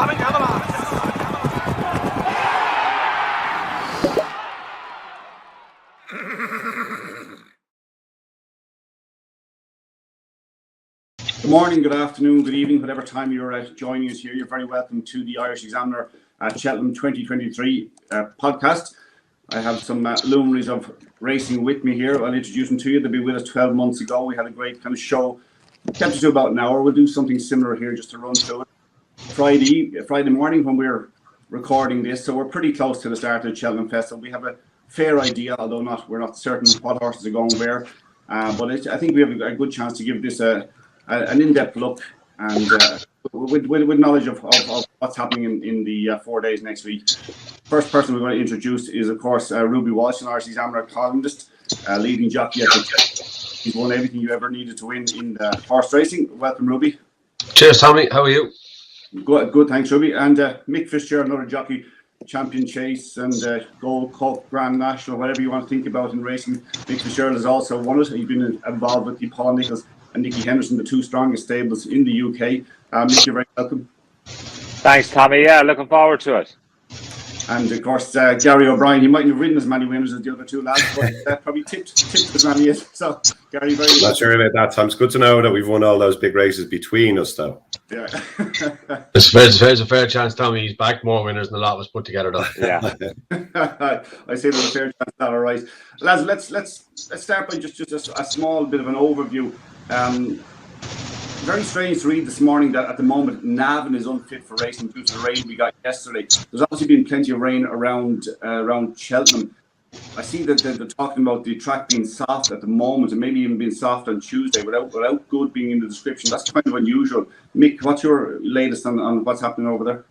coming down the line. Good morning, good afternoon, good evening, whatever time you're joining us here. You're very welcome to the Irish Examiner Cheltenham 2023 podcast. I have some luminaries of racing with me here. I'll introduce them to you. They've been with us 12 months ago. We had a great kind of show. Kept us to about an hour. We'll do something similar here just to run through it. Friday morning when we're recording this, so we're pretty close to the start of the Cheltenham Festival. We have a fair idea, although we're not certain what horses are going where. But I think we have a good chance to give this an in-depth look and with knowledge of what's happening in the 4 days next week. First person we're going to introduce is, of course, Ruby Walsh, an Irish Examiner columnist, leading jockey at the He's won everything you ever needed to win in horse racing. Welcome, Ruby. Cheers, Tommy. How are you? Good, thanks, Ruby. And Mick, Fitzgerald, another jockey, Champion Chase and Gold Cup, Grand National, whatever you want to think about in racing. Mick Fitzgerald has also won it. He's been involved with the Paul Nicholls and Nicky Henderson, the two strongest stables in the UK. Mick, you're very welcome. Thanks, Tommy. Yeah, looking forward to it. And of course, Gary O'Brien, he mightn't have ridden as many winners as the other two lads, but probably tipped as many as. So, Gary, very not sure about that, Tom. It's good to know that we've won all those big races between us, though. Yeah. There's a fair chance, Tommy. He's backed more winners than a lot of us put together, though. Yeah. I say there's a fair chance that, all right. Lads, let's start by just a small bit of an overview. Very strange to read this morning that at the moment Navan is unfit for racing due to the rain we got yesterday. There's obviously been plenty of rain around Cheltenham. I see that they're talking about the track being soft at the moment and maybe even being soft on Tuesday without good being in the description. That's kind of unusual. Mick, what's your latest on what's happening over there?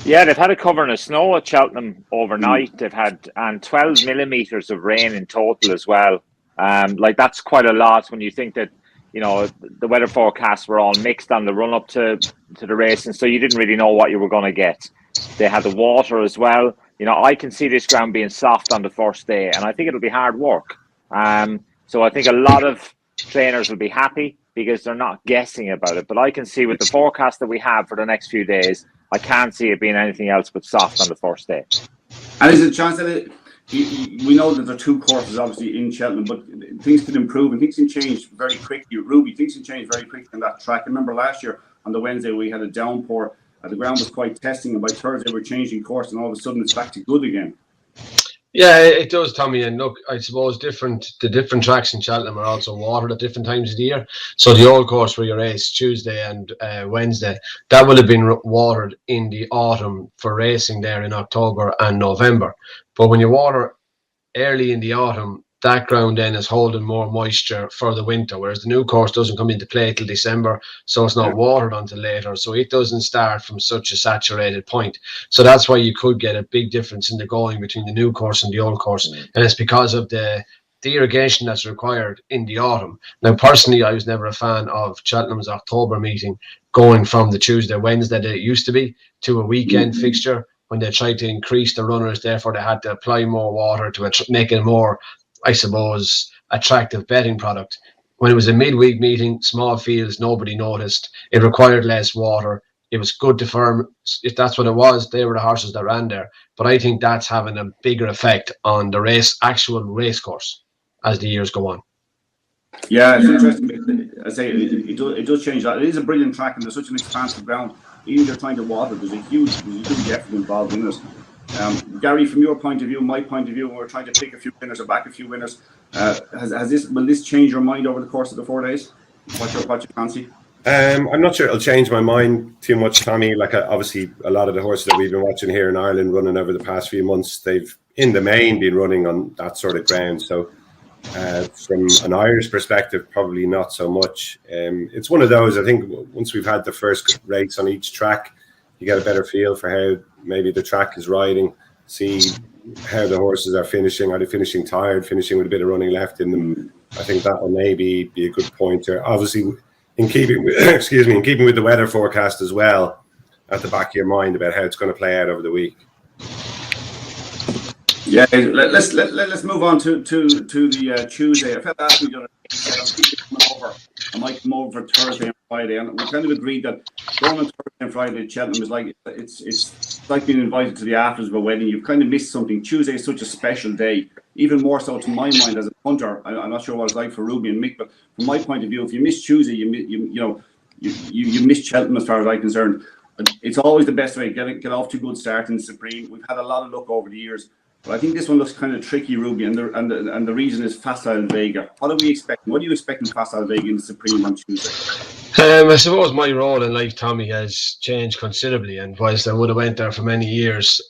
Yeah, they've had a covering of snow at Cheltenham overnight. They've had 12 millimetres of rain in total as well. That's quite a lot when you think that, you know, the weather forecasts were all mixed on the run up to the race, and so you didn't really know what you were going to get. They had the water as well. You know, I can see this ground being soft on the first day, and I think it'll be hard work. So I think a lot of trainers will be happy because they're not guessing about it. But I can see with the forecast that we have for the next few days, I can't see it being anything else but soft on the first day. And is it a chance that we know that there are two courses obviously in Cheltenham, but things can improve and things can change very quickly. Ruby, things can change very quickly on that track. I remember last year on the Wednesday we had a downpour. The ground was quite testing, and by Thursday we're changing course, and all of a sudden it's back to good again. Yeah, it does, Tommy. And look, I suppose the different tracks in Cheltenham are also watered at different times of the year. So the old course where you race Tuesday and Wednesday, that will have been watered in the autumn for racing there in October and November. But when you water early in the autumn, that ground then is holding more moisture for the winter, whereas the new course doesn't come into play till December, so it's not watered until later, so it doesn't start from such a saturated point. So that's why you could get a big difference in the going between the new course and the old course, and it's because of the irrigation that's required in the autumn. Now, personally, I was never a fan of Cheltenham's October meeting going from the Tuesday, Wednesday that it used to be to a weekend fixture when they tried to increase the runners, therefore they had to apply more water to make it more, I suppose, attractive betting product. When it was a midweek meeting, small fields, nobody noticed. It required less water. It was good to firm. If that's what it was, they were the horses that ran there. But I think that's having a bigger effect on the actual race course as the years go on. Yeah, it's interesting. I say it does change that. It is a brilliant track, and there's such an expansive ground. Even if they're trying to water, there's a huge effort involved in it. Gary, from your point of view, my point of view, we're trying to pick a few winners or back a few winners. Will this change your mind over the course of the 4 days? What's your fancy? I'm not sure it'll change my mind too much, Tommy. Obviously, a lot of the horses that we've been watching here in Ireland running over the past few months, they've in the main been running on that sort of ground. So from an Irish perspective, probably not so much. It's one of those, I think, once we've had the first race on each track, you get a better feel for how maybe the track is riding, see how the horses are finishing. Are they finishing tired, finishing with a bit of running left in them? I think that will maybe be a good pointer. Obviously, in keeping with, in keeping with the weather forecast as well, at the back of your mind about how it's going to play out over the week. Yeah, let's move on to the Tuesday. I felt that we got coming over. I might come over for Thursday and Friday. And we kind of agreed that going on Thursday and Friday at Cheltenham is like, it's like being invited to the afters of a wedding. You've kind of missed something. Tuesday is such a special day, even more so to my mind as a punter. I'm not sure what it's like for Ruby and Mick, but from my point of view, if you miss Tuesday, you miss Cheltenham as far as I'm concerned. It's always the best way. Get off to a good start in the Supreme. We've had a lot of luck over the years, but I think this one looks kind of tricky, Ruby, and the reason is Facile Vega. What are we expecting? What are you expecting Facile Vega in the Supreme on Tuesday? I suppose my role in life, Tommy, has changed considerably, and whilst I would have went there for many years,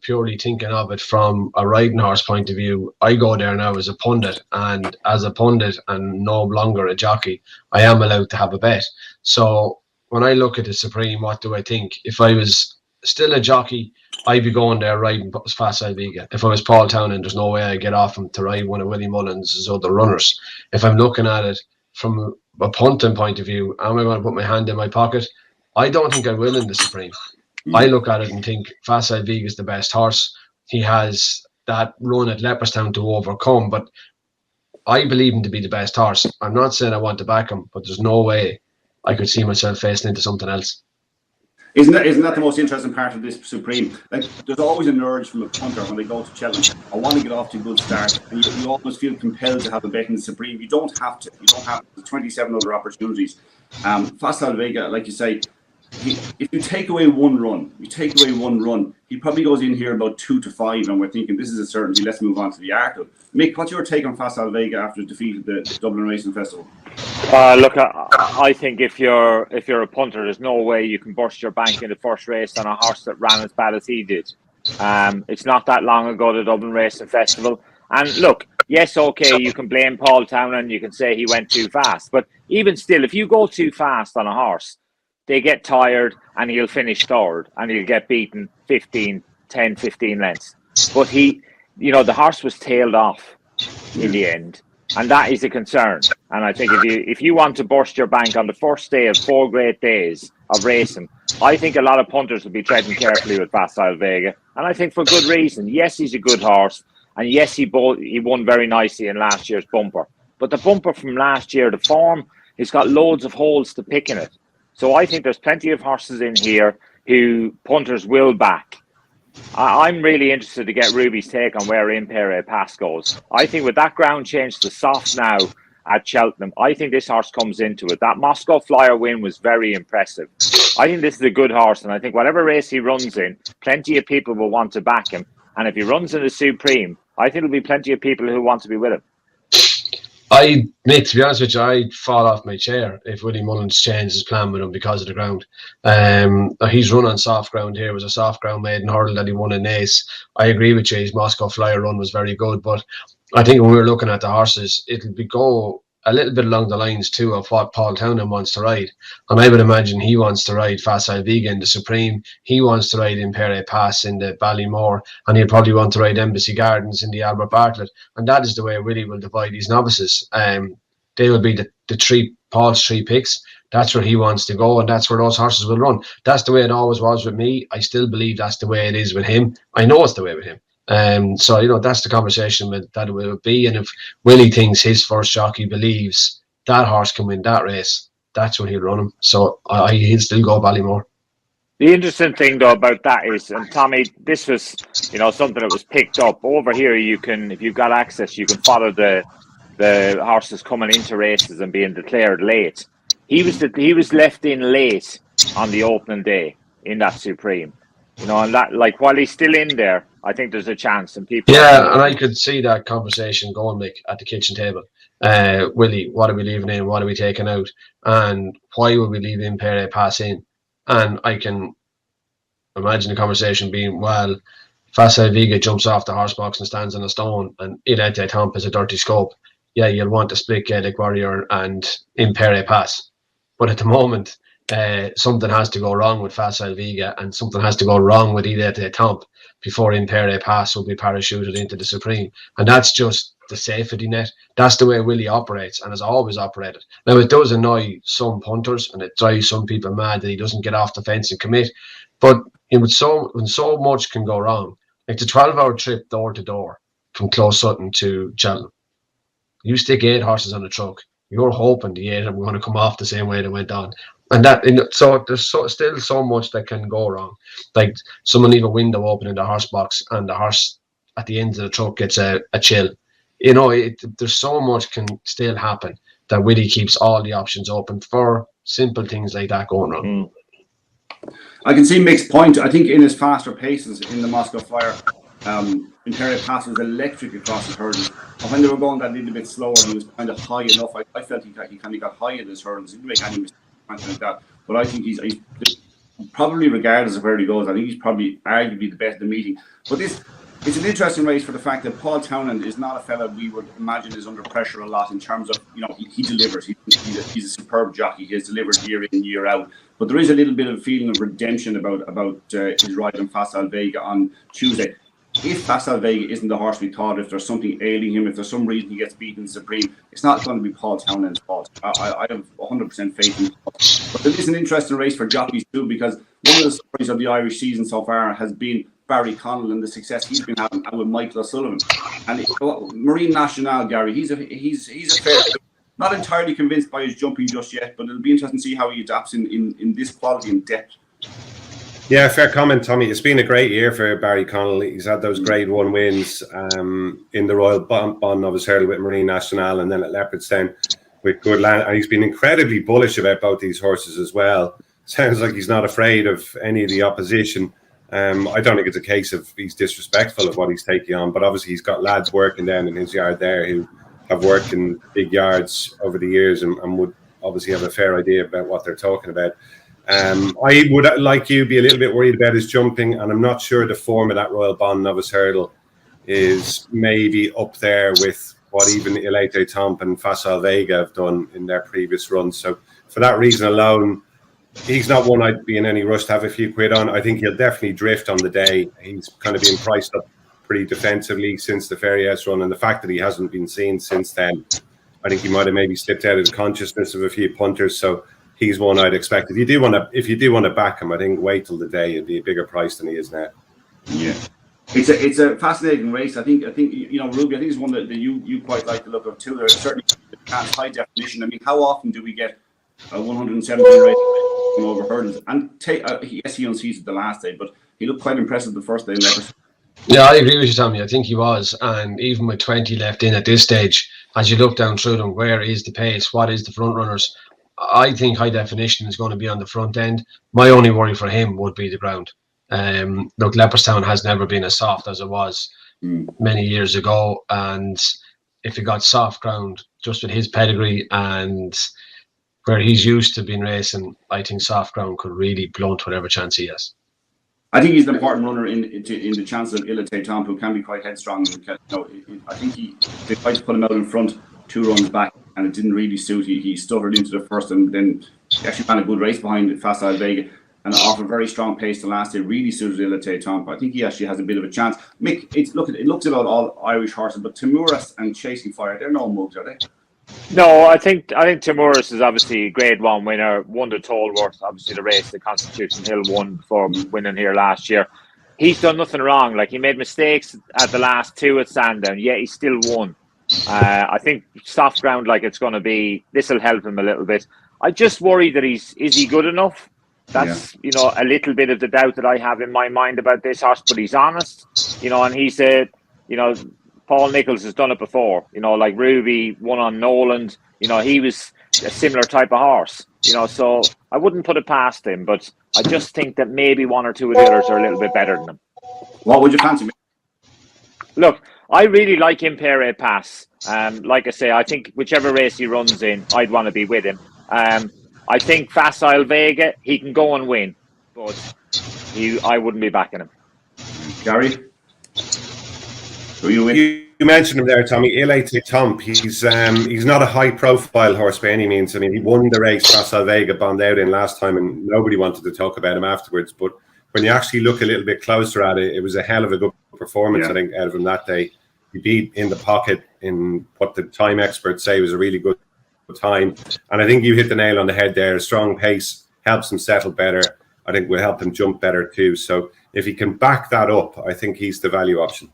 purely thinking of it from a riding horse point of view, I go there now as a pundit, and as a pundit and no longer a jockey, I am allowed to have a bet. So when I look at the Supreme, what do I think? If I was still a jockey, I'd be going there riding Facile Vega. If I was Paul Townend, there's no way I'd get off him to ride one of Willie Mullins' other runners. If I'm looking at it from a punting point of view, am I going to put my hand in my pocket? I don't think I will in the Supreme. I look at it and think Facile Vega is the best horse. He has that run at Leopardstown to overcome, but I believe him to be the best horse. I'm not saying I want to back him, but there's no way I could see myself facing into something else. Isn't that the most interesting part of this Supreme? Like, there's always an urge from a punter when they go to Cheltenham. I want to get off to a good start, and you almost feel compelled to have a bet in the Supreme. You don't have to. There's 27 other opportunities. Facile Vega, like you say, if you take away one run, he probably goes in here about 2 to 5, and we're thinking this is a certainty. Let's move on to the Arkle. Mick, what's your take on Facile Vega after defeating the Dublin Racing Festival? Look, I think if you're a punter, there's no way you can burst your bank in the first race on a horse that ran as bad as he did. It's not that long ago, the Dublin Racing Festival. And look, yes, okay, you can blame Paul Townend, you can say he went too fast. But even still, if you go too fast on a horse, they get tired and he'll finish third and he'll get beaten 10, 15 lengths. But the horse was tailed off in the end. And that is a concern. And I think if you want to burst your bank on the first day of 4 great days of racing, I think a lot of punters will be treading carefully with Facile Vega. And I think for good reason. Yes, he's a good horse. And yes, he won very nicely in last year's bumper. But the bumper from last year, the form, he's got loads of holes to pick in it. So I think there's plenty of horses in here who punters will back. I'm really interested to get Ruby's take on where Impere Pass goes. I think with that ground change to soft now at Cheltenham, I think this horse comes into it. That Moscow Flyer win was very impressive. I think this is a good horse, and I think whatever race he runs in, plenty of people will want to back him. And if he runs in the Supreme, I think there'll be plenty of people who want to be with him. Mick, to be honest with you, I'd fall off my chair if Willie Mullins changed his plan with him because of the ground. He's run on soft ground here. It was a soft ground maiden hurdle that he won in Ace. I agree with you, his Moscow Flyer run was very good, but I think when we're looking at the horses, it'll go a little bit along the lines too of what Paul Townend wants to ride. And I would imagine he wants to ride Facile Vega in the Supreme. He wants to ride Impere Pass in the Ballymore, and he'll probably want to ride Embassy Gardens in the Albert Bartlett. And that is the way Willie will divide these novices. They will be Paul's three picks. That's where he wants to go, and that's where those horses will run. That's the way it always was with me. I still believe that's the way it is with him. I know it's the way with him. So, that's the conversation that it will be. And if Willie thinks his first jockey believes that horse can win that race, that's when he'll run him. So he'll still go Ballymore. The interesting thing, though, about that is, and Tommy, this was, something that was picked up. Over here, you can, if you've got access, you can follow the horses coming into races and being declared late. He was left in late on the opening day in that Supreme. And that, like, while he's still in there, I think there's a chance, and people. Yeah, and I could see that conversation going, Mick, at the kitchen table. Willie, what are we leaving in? What are we taking out? And why would we leave Impere Pass in? And I can imagine the conversation being, well, Facile Vega jumps off the horse box and stands on a stone, and Il Tomp is a dirty scope. Yeah, you'll want to split Gaelic Warrior and Impere Pass. But at the moment, something has to go wrong with Facile Vega, and something has to go wrong with Il Tomp before Impere Pass will be parachuted into the Supreme. And that's just the safety net. That's the way Willie operates and has always operated. Now, it does annoy some punters and it drives some people mad that he doesn't get off the fence and commit. But when so much can go wrong, like the 12-hour trip door to door from Close Sutton to Cheltenham, you stick 8 horses on a truck, you're hoping the 8 are going to come off the same way they went on. And that, so there's still so much that can go wrong. Like someone leave a window open in the horse box and the horse at the end of the truck gets a chill. There's so much can still happen that Willie keeps all the options open for simple things like that going wrong. I can see Mick's point. I think in his faster paces in the Moscow Flyer, Imperial Pass was electric across the hurdles. And when they were going that little bit slower, he was kind of high enough. I felt he kind of got high in his hurdles. He didn't make any mistakes like that. But I think he's probably, regardless of where he goes, I think he's probably arguably the best in the meeting. But it's an interesting race for the fact that Paul Townend is not a fella we would imagine is under pressure a lot in terms of, he delivers. He's a superb jockey. He has delivered year in, year out. But there is a little bit of a feeling of redemption about his ride on Facile Vega on Tuesday. If Facile Vega isn't the horse we thought, if there's something ailing him, if there's some reason he gets beaten Supreme, it's not going to be Paul Townend's fault. I have 100% faith in him. But it is an interesting race for jockeys too, because one of the stories of the Irish season so far has been Barry Connell and the success he's been having with Michael O'Sullivan. And Marine Nationale, Gary, he's a fair. Not entirely convinced by his jumping just yet, but it'll be interesting to see how he adapts in this quality and depth. Yeah, fair comment, Tommy. It's been a great year for Barry Connell. He's had those Grade 1 wins in the Royal Bond of his hurdle with Marine Nationale and then at Leopardstown with Good Land. And he's been incredibly bullish about both these horses as well. Sounds like he's not afraid of any of the opposition. I don't think it's a case of he's disrespectful of what he's taking on, but obviously he's got lads working down in his yard there who have worked in big yards over the years and would obviously have a fair idea about what they're talking about. I would, like you, be a little bit worried about his jumping, and I'm not sure the form of that Royal Bond Novice Hurdle is maybe up there with what even Elite Tomp and Facile Vega have done in their previous runs. So for that reason alone, he's not one I'd be in any rush to have a few quid on. I think he'll definitely drift on the day. He's kind of been priced up pretty defensively since the Ferrières run, and the fact that he hasn't been seen since then, I think he might have maybe slipped out of the consciousness of a few punters. So he's one I'd expect. If you do want to back him, I think wait till the day. It'd be a bigger price than he is now. Yeah, it's a fascinating race. I think Ruby. I think it's one that you quite like the look of too. There's certainly high definition. I mean, how often do we get a 117 race over hurdles? And yes, he unseated the last day, but he looked quite impressive the first day. Yeah, I agree with you, Tommy. I think he was, and even with 20 left in at this stage, as you look down through them, where is the pace? What is the front runners? I think high definition is going to be on the front end. My only worry for him would be the ground. Look, Leopardstown has never been as soft as it was many years ago, and if he got soft ground, just with his pedigree and where he's used to being racing, I think soft ground could really blunt whatever chance he has. I think he's an important runner in the chances of Elite Tomp, who can be quite headstrong. I think they tried to put him out in front 2 runs back, and it didn't really suit. He stuttered into the first, and then he actually ran a good race behind Facile Vega and off a very strong pace the last day. Really suited Elite Tomp. I think he actually has a bit of a chance. Mick, it looks about all Irish horses, but Timuras and Chasing Fire, they're no mugs, are they? No, I think Timuras is obviously a Grade 1 winner, won the Tollworth, obviously the race the Constitution Hill won before winning here last year. He's done nothing wrong. Like, he made mistakes at the last 2 at Sandown, yet he still won. I think soft ground like it's going to be, this will help him a little bit. I just worry that is he good enough? That's, a little bit of the doubt that I have in my mind about this horse, but he's honest, and he's Paul Nicholls has done it before, like Ruby won on Noland, he was a similar type of horse, so I wouldn't put it past him, but I just think that maybe 1 or 2 of the others are a little bit better than him. What would you fancy? Look, I really like Imperial Pass. Like I say, I think whichever race he runs in, I'd want to be with him. I think Facile Vega, he can go and win, but I wouldn't be backing him. Gary? Who you with? You mentioned him there, Tommy. Elite Tomp. He's not a high-profile horse by any means. I mean, he won the race Facile Vega bombed out in last time, and nobody wanted to talk about him afterwards. But when you actually look a little bit closer at it, it was a hell of a good performance, I think, out of him that day. He beat In the Pocket in what the time experts say was a really good time. And I think you hit the nail on the head there. A strong pace helps him settle better. I think will help him jump better too. So if he can back that up, I think he's the value option.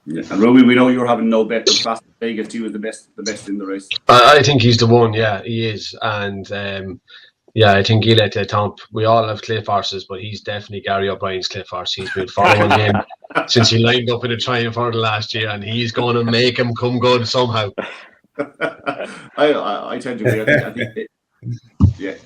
Yeah. And Ruby, we know you're having no bet, but Fast Vegas, he was the best in the race. I think he's the one. Yeah, he is, and I think he'll let Tomp. We all have cliff horses, but he's definitely Gary O'Brien's cliff horse. He's been following him since he lined up in the Triumph Hurdle last year, and he's going to make him come good somehow. I tend to agree. I think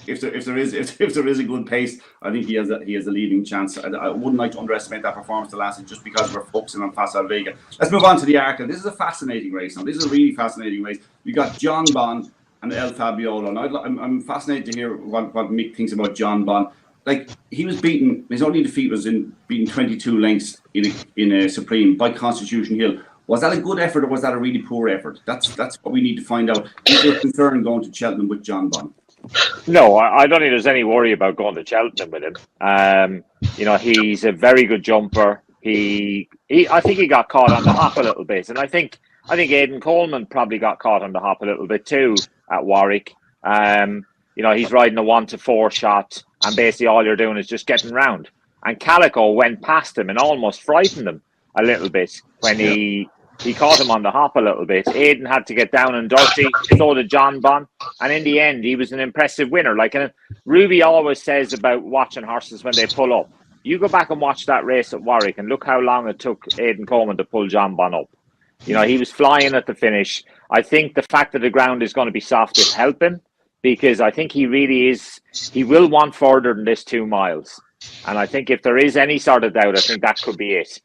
if there is a good pace, I think he has a leading chance. I wouldn't like to underestimate that performance the last just because we're focusing on Fast Vega. Let's move on to the Arca. This is a fascinating race. Now, this is a really fascinating race. We got John Bond and El Fabiolo. And I'm fascinated to hear what Mick thinks about John Bond. Like, he was beaten. His only defeat was in beating 22 lengths in a Supreme by Constitution Hill. Was that a good effort or was that a really poor effort? That's what we need to find out. Is there concern going to Cheltenham with John Bond? No, I don't think there's any worry about going to Cheltenham with him. He's a very good jumper. I think he got caught on the hop a little bit, and I think Aidan Coleman probably got caught on the hop a little bit too at Warwick. He's riding a 1-4 shot, and basically all you're doing is just getting round. And Calico went past him and almost frightened him a little bit when he caught him on the hop a little bit. Aidan had to get down and dirty, so did John Bond. And in the end, he was an impressive winner. And Ruby always says about watching horses when they pull up. You go back and watch that race at Warwick and look how long it took Aidan Coleman to pull John Bond up. He was flying at the finish. I think the fact that the ground is going to be soft is helping, because I think he really is. He will want further than this 2 miles. And I think if there is any sort of doubt, I think that could be it.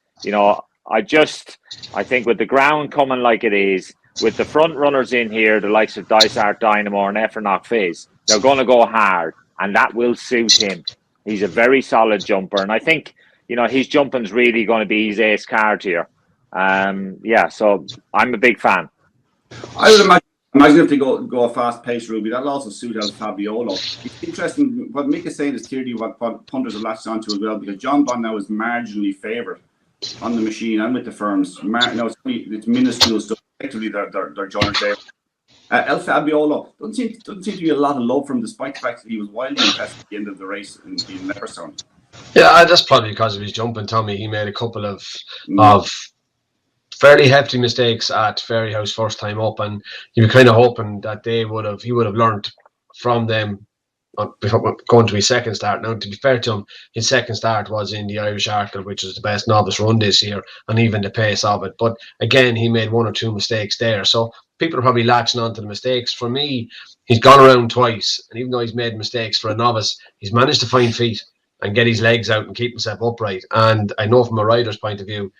I think with the ground coming like it is, with the front runners in here, the likes of Dysart Dynamo and Effernock Fizz, they're going to go hard, and that will suit him. He's a very solid jumper, and I think, his jumping's really going to be his ace card here. So I'm a big fan. I would imagine if they go a fast pace, Ruby, that'll also suit El Fabiolo. It's interesting, what Mick is saying is clearly what punters have latched onto as well, because John Bond now is marginally favoured on the machine and with the firms. It's minuscule stuff. Effectively, they're joined there. El Fabiolo doesn't seem to be a lot of love from, despite the fact that he was wildly impressed at the end of the race in Leopardstown. Yeah, that's probably because of his jumping, Tommy. He made a couple of fairly hefty mistakes at Fairyhouse first time up, and you were kind of hoping that he would have learned from them before going to his second start. Now, to be fair to him, his second start was in the Irish Arkle, which is the best novice run this year, and even the pace of it. But again, he made 1 or 2 mistakes there. So people are probably latching onto the mistakes. For me, he's gone around twice, and even though he's made mistakes for a novice, he's managed to find feet and get his legs out and keep himself upright. And I know from a rider's point of view,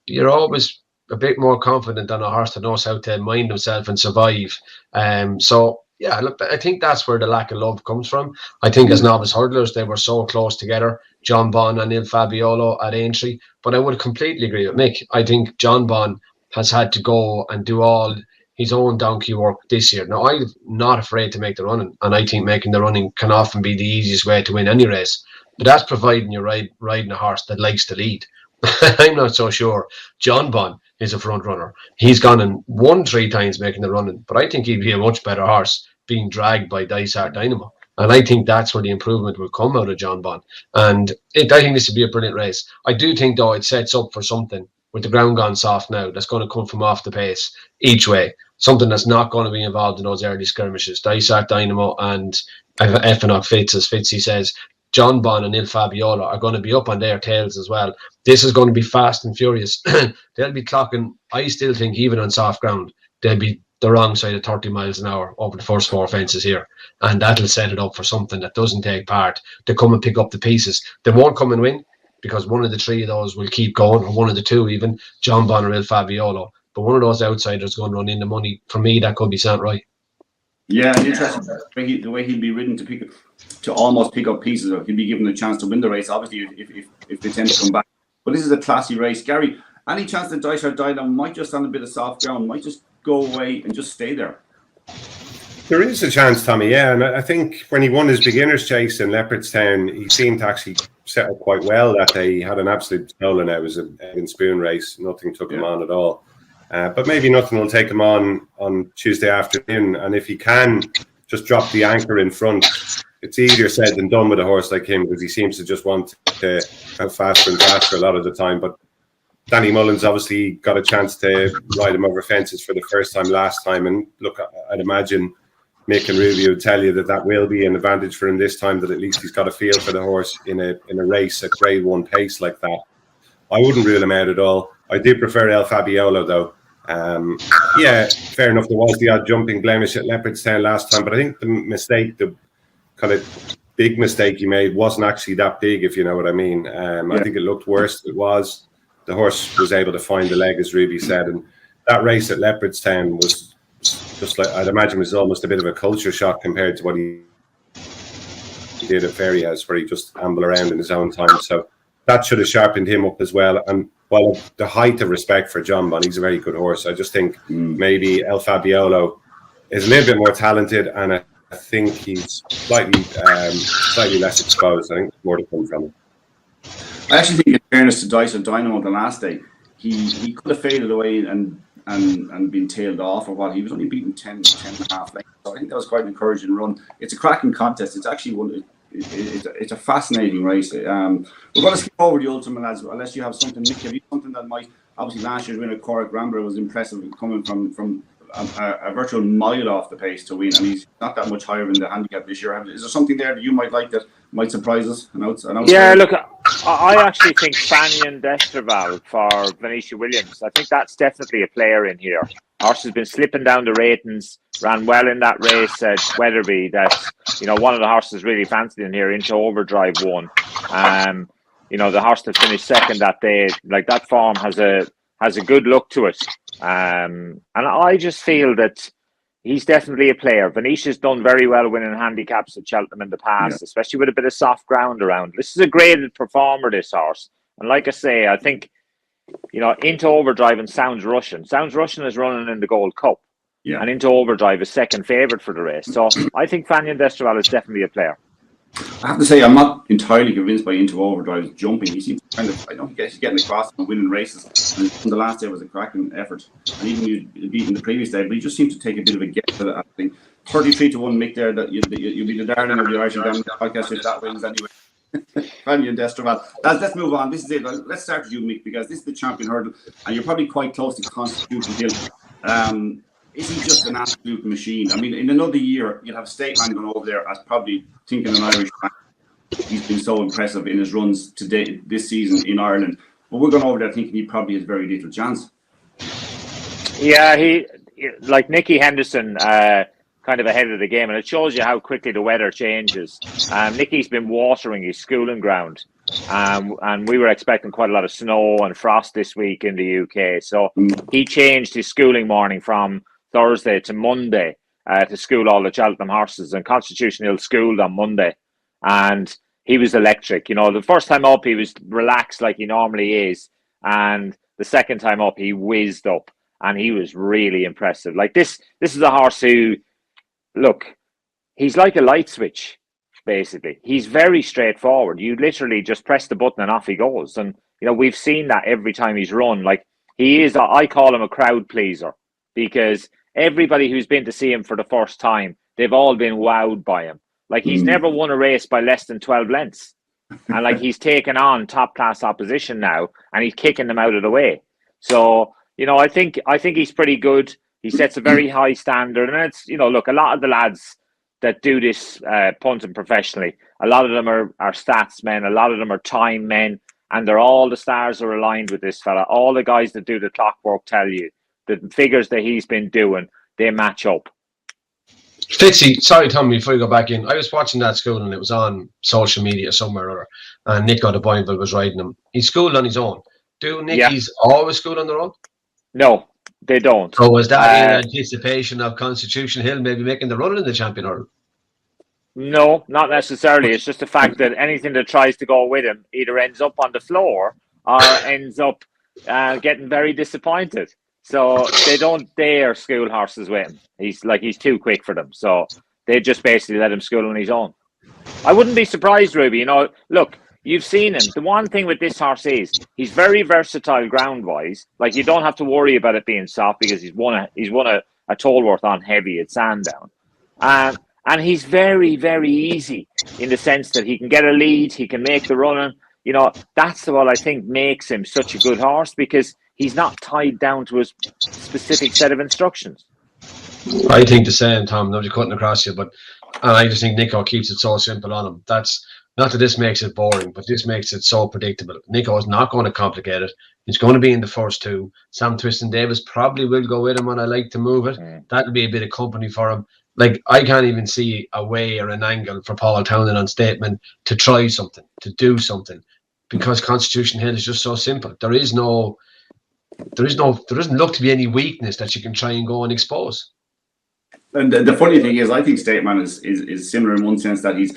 you're always a bit more confident on a horse that knows how to mind himself and survive. Yeah, look, I think that's where the lack of love comes from. I think as novice hurdlers, they were so close together, John Bond and Il Fabiolo at Aintree. But I would completely agree with Mick. I think John Bond has had to go and do all his own donkey work this year. Now, I'm not afraid to make the running, and I think making the running can often be the easiest way to win any race. But that's providing you're riding a horse that likes to lead. I'm not so sure John Bond is a front runner. He's gone and won 3 times making the running, but I think he'd be a much better horse being dragged by Dysart Dynamo. And I think that's where the improvement will come out of John Bond. And I think this would be a brilliant race. I do think, though, it sets up for something with the ground gone soft now that's going to come from off the pace each way. Something that's not going to be involved in those early skirmishes. Dysart Dynamo and Effernock Fitz, as Fitzy says, John Bond and Il Fabiolo are going to be up on their tails as well. This is going to be fast and furious. They'll be clocking, I still think, even on soft ground, they'll be the wrong side of 30 miles an hour over the first 4 fences here. And that'll set it up for something that doesn't take part to come and pick up the pieces. They won't come and win because one of the 3 of those will keep going, or one of the 2 even, John Bond or Il Fabiolo. But one of those outsiders going to run in the money. For me, that could be St. Roy. Yeah, interesting. The way he'll be ridden to almost pick up pieces. He'll be given a chance to win the race, obviously, if they tend to come back. But this is a classy race. Gary, any chance that Dysart Dynamo might just on a bit of soft ground, might just go away and just stay there? There is a chance, Tommy, yeah. And I think when he won his beginner's chase in Leopardstown, he seemed to actually set up quite well that day. He had an absolute stolen. It was an egg and spoon race. Nothing took him on at all. But maybe nothing will take him on Tuesday afternoon. And if he can just drop the anchor in front, it's easier said than done with a horse like him, because he seems to just want to go faster and faster a lot of the time. But Danny Mullins obviously got a chance to ride him over fences for the first time last time. And look, I'd imagine Mick and Ruby would tell you that will be an advantage for him this time, that at least he's got a feel for the horse in a race at grade 1 pace like that. I wouldn't rule him out at all. I do prefer El Fabiolo though. Yeah, fair enough. There was the odd jumping blemish at Leopardstown last time, but I think the kind of big mistake he made wasn't actually that big, if you know what I mean. I think it looked worse than it was. The horse was able to find the leg, as Ruby said, and that race at Leopardstown was just like, I'd imagine, was almost a bit of a culture shock compared to what he did at Fairyhouse, where he just ambled around in his own time. So that should have sharpened him up as well. And while the height of respect for John Bon, he's a very good horse. I just think maybe El Fabiolo is a little bit more talented, and I think he's slightly less exposed. I think there's more to come from him. I actually think, in fairness to Dyson Dynamo the last day, he could have faded away and been tailed off or what. He was only beaten 10 and a half lengths. So I think that was quite an encouraging run. It's a cracking contest. It's actually it's a fascinating race. We're going to skip over the Ultimate, lads, unless you have something. Mick, have you something that might, obviously last year's winner Corrick Rambler was impressive, coming from a virtual mile off the pace to win, and he's not that much higher in the handicap this year. Is there something there that you might like that might surprise us? Yeah, look, I actually think Fanion Desterval for Venetia Williams, I think that's definitely a player in here. Horse has been slipping down the ratings, ran well in that race at Weatherby. That's, one of the horses really fancied in here, Into Overdrive won. The horse that finished second that day, like, that form has a good look to it. And I just feel that he's definitely a player. Venetia's done very well winning handicaps at Cheltenham in the past, especially with a bit of soft ground around. This is a graded performer, this horse. And like I say, I think, Into Overdrive and Sounds Russian. Sounds Russian is running in the Gold Cup. Yeah. And Into Overdrive is second favourite for the race. So I think Fanion Desterval is definitely a player. I have to say, I'm not entirely convinced by Into Overdrive's jumping. He seems kind of, I know he's getting across and winning races. And the last day was a cracking effort. And even you beaten the previous day, but he just seems to take a bit of a get to that thing. 33-1 Mick there, that you'll be the darling of the Irish Examiner podcast if that wins anyway. Fanion Desterval. Let's move on. This is it. Let's start with you, Mick, because this is the champion hurdle, and you're probably quite close to Constitution Hill. Is he just an absolute machine? I mean, in another year, you'll have Stateline going over there as probably thinking an Irish man. He's been so impressive in his runs today this season in Ireland. But we're going over there thinking he probably has very little chance. Yeah, he, like Nicky Henderson, kind of ahead of the game, and it shows you how quickly the weather changes. Nicky's been watering his schooling ground, and we were expecting quite a lot of snow and frost this week in the UK. So he changed his schooling morning from Thursday to Monday to school all the Cheltenham horses, and Constitution Hill schooled on Monday, and he was electric. The first time up he was relaxed like he normally is, and the second time up he whizzed up, and he was really impressive. Like this is a horse who, look, he's like a light switch, basically. He's very straightforward. You literally just press the button and off he goes, and we've seen that every time he's run. Like, he is, I call him a crowd pleaser, because everybody who's been to see him for the first time, they've all been wowed by him. Like, he's never won a race by less than 12 lengths. And like, he's taken on top class opposition now, and he's kicking them out of the way. So, I think he's pretty good. He sets a very high standard. And it's, look, a lot of the lads that do this punting professionally, a lot of them are stats men, a lot of them are time men, and the stars are aligned with this fella. All the guys that do the clockwork tell you the figures that he's been doing, they match up. Fitzy, sorry, Tommy, before you go back in, I was watching that school and it was on social media somewhere or other, and Nick O'Boynville was riding him. He schooled on his own. Do Nickies always school on their own? No, they don't. So was that in anticipation of Constitution Hill maybe making the run in the champion hurdle? No, not necessarily. It's just the fact that anything that tries to go with him either ends up on the floor or ends up getting very disappointed. So they don't dare school horses with him. He's too quick for them. So they just basically let him school on his own. I wouldn't be surprised, Ruby. Look, you've seen him. The one thing with this horse is he's very versatile ground-wise. Like, you don't have to worry about it being soft because he's won a Tolworth on heavy at Sandown. And he's very, very easy in the sense that he can get a lead, he can make the running, you know, that's what I think makes him such a good horse, because he's not tied down to a specific set of instructions. I think the same, Tom. Not cutting across you, but and I just think Nico keeps it so simple on him. That's not that this makes it boring, but this makes it so predictable. Nico is not going to complicate it. He's going to be in the first two. Sam Twiston Davis probably will go with him, and I like to move it. That'll be a bit of company for him. Like, I can't even see a way or an angle for Paul Townend on Statement to try something, to do something, because Constitution Hill is just so simple. There doesn't look to be any weakness that you can try and go and expose. And the funny thing is, I think Stateman is similar in one sense that he's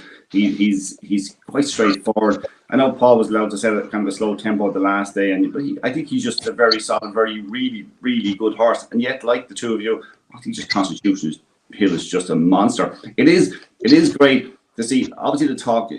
quite straightforward. I know Paul was allowed to set a kind of a slow tempo the last day, but I think he's just a very solid, very really, really good horse. And yet, like the two of you, I think just Constitution Hill is just a monster. It is great to see. Obviously, the talk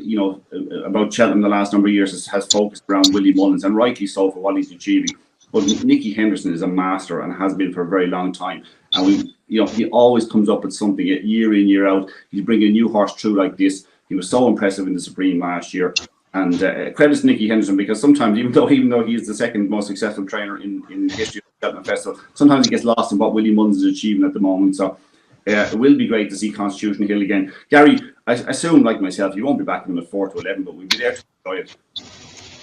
about Cheltenham the last number of years has focused around Willie Mullins, and rightly so for what he's achieving. But Nicky Henderson is a master and has been for a very long time. And he always comes up with something year in, year out. He's bringing a new horse through like this. He was so impressive in the Supreme last year. And credits Nicky Henderson, because sometimes, even though he is the second most successful trainer in the history of the Cheltenham Festival, sometimes he gets lost in what Willie Mullins is achieving at the moment. So it will be great to see Constitution Hill again. Gary, I assume, like myself, you won't be back in the 4 to 11, but we'll be there to enjoy it.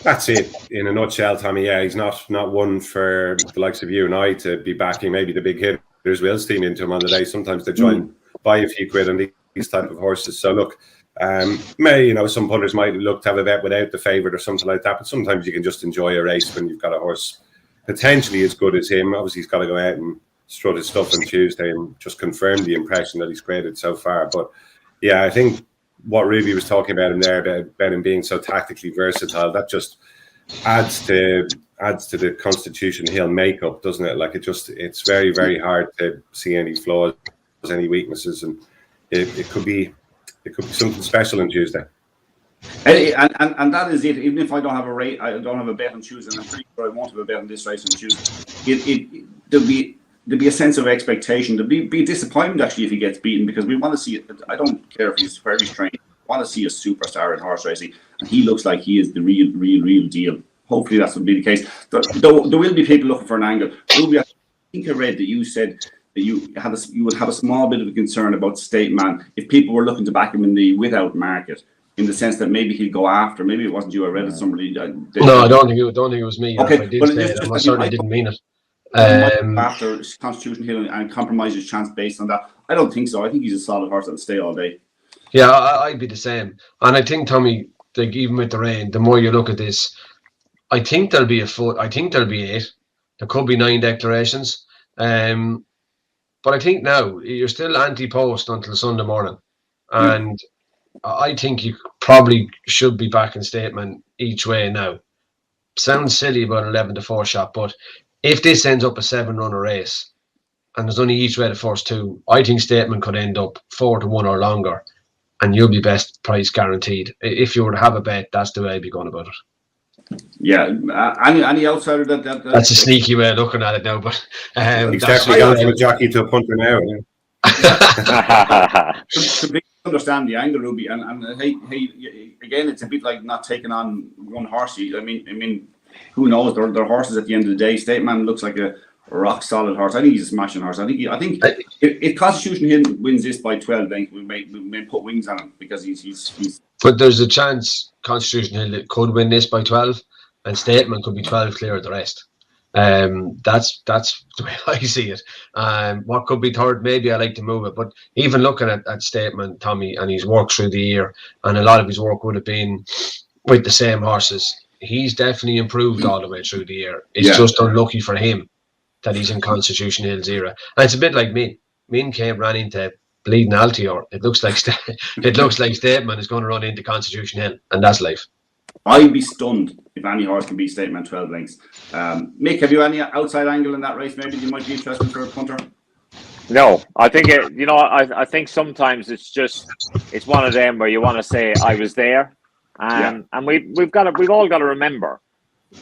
That's it in a nutshell, Tommy. Yeah, he's not one for the likes of you and I to be backing maybe the big hitters. We'll steam into him on the day. Sometimes they try and buy a few quid on these type of horses. So look, some punters might look to have a bet without the favourite or something like that. But sometimes you can just enjoy a race when you've got a horse potentially as good as him. Obviously, he's got to go out and strut his stuff on Tuesday and just confirm the impression that he's created so far. But yeah, I think what Ruby was talking about him there, about him being so tactically versatile, that just adds to the Constitution Hill makeup, doesn't it? Like, it's very, very hard to see any flaws, any weaknesses, and it could be something special on Tuesday. And that is it. Even if I don't have I don't have a bet on Tuesday, and I'm pretty sure I won't have a bet on this race on Tuesday. There'll be a sense of expectation. There'll be disappointment actually if he gets beaten, because we want to see it. I don't care if he's very trained. We want to see a superstar in horse racing, and he looks like he is the real deal. Hopefully that's will be the case. There will be people looking for an angle. Ruby, I think I read that you said that you would have a small bit of a concern about Stateman if people were looking to back him in the without market, in the sense that maybe he'll go after. Maybe it wasn't you. I read it somebody. No, I don't think it was me. Okay, if I did say it, I certainly didn't mean it. After Constitution Hill and compromise his chance based on that. I don't think so. I think he's a solid horse that'll stay all day. Yeah, I'd be the same. And I think, Tommy, like, even with the rain, the more you look at this, I think there'll be a foot. I think there'll be 8. There could be 9 declarations. But I think now you're still anti-post until Sunday morning. And I think you probably should be back in Statement each way now. Sounds silly about 11 to 4 shot, but if this ends up a 7-runner race and there's only each way the first 2, I think Statement could end up 4 to 1 or longer, and you'll be best price guaranteed. If you were to have a bet, that's the way I'd be going about it. Yeah, any outsider that's a sneaky way of looking at it now, but he's definitely gone from a jockey to a punter now. Completely understand the angle, Ruby, and hey, again, it's a bit like not taking on one horse. I mean, who knows? They're horses at the end of the day. Stateman looks like a rock solid horse. I think he's a smashing horse. I think if Constitution Hill wins this by 12 lengths, we may put wings on him, because he's. But there's a chance Constitution Hill could win this by 12, and Stateman could be 12 clear of the rest. That's the way I see it. What could be third? Maybe I like to move it, but even looking at Stateman, Tommy, and his work through the year, and a lot of his work would have been with the same horses. He's definitely improved all the way through the year. It's just unlucky for him that he's in Constitution Hill's era. And it's a bit like Min. Min ran into bleeding Altior. It looks like Stateman is going to run into Constitution Hill, and that's life. I'd be stunned if any horse can beat Stateman 12 lengths. Mick, have you any outside angle in that race? Maybe you might be interested for a punter. No, I think I think sometimes it's one of them where you want to say I was there. And we've all got to remember,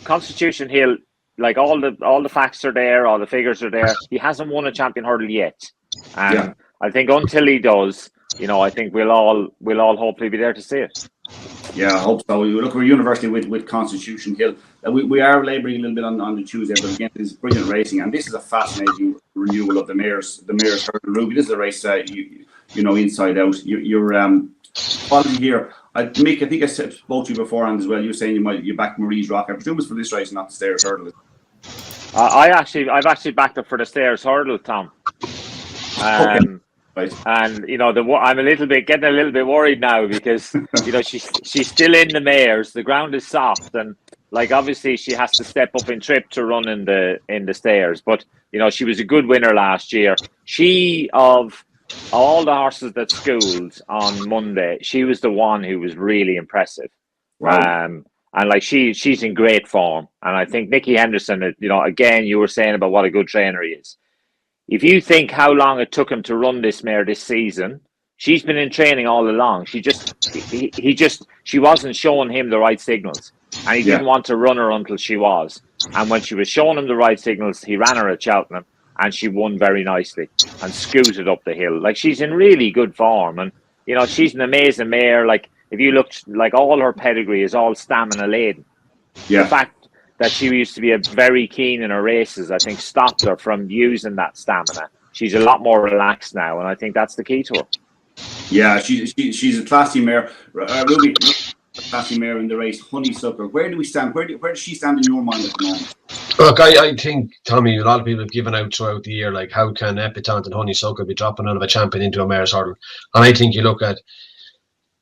Constitution Hill, like all the facts are there, all the figures are there. He hasn't won a champion hurdle yet, and I think until he does, I think we'll all hopefully be there to see it. Yeah, I hope so. Look, we're university with Constitution Hill. We are labouring a little bit on the Tuesday, but again, it's brilliant racing, and this is a fascinating renewal of the Mayor's Hurdle. Ruby, this is a race inside out. You're quality here. Mick, I think I spoke to you beforehand as well. You were saying you back Marie's Rock. I presume it's for this race, not the Stairs Hurdle. I've actually backed up for the Stairs Hurdle, Tom. Okay. Right. And I'm getting a little bit worried now because she's still in the Mares. The ground is soft, and obviously she has to step up in trip to run in the Stairs. But she was a good winner last year. She, of all the horses that schooled on Monday, she was the one who was really impressive. Wow. And she's in great form. And I think Nicky Henderson, again, you were saying about what a good trainer he is. If you think how long it took him to run this mare this season, she's been in training all along. She wasn't showing him the right signals, and he didn't want to run her until she was. And when she was showing him the right signals, he ran her at Cheltenham, and she won very nicely and scooted up the hill. She's in really good form, and she's an amazing mare. If you look, all her pedigree is all stamina laden. Yeah. The fact that she used to be very keen in her races, I think, stopped her from using that stamina. She's a lot more relaxed now, and I think that's the key to her. Yeah, she's a classy mare. Ruby, a classy mare in the race. Honeysuckle. Where do we stand? Where does she stand in your mind at the moment? Look, I think, Tommy, a lot of people have given out throughout the year, how can Epitant and Honeysuckle be dropping out of a champion into a Mayor's Hurdle? And I think you look at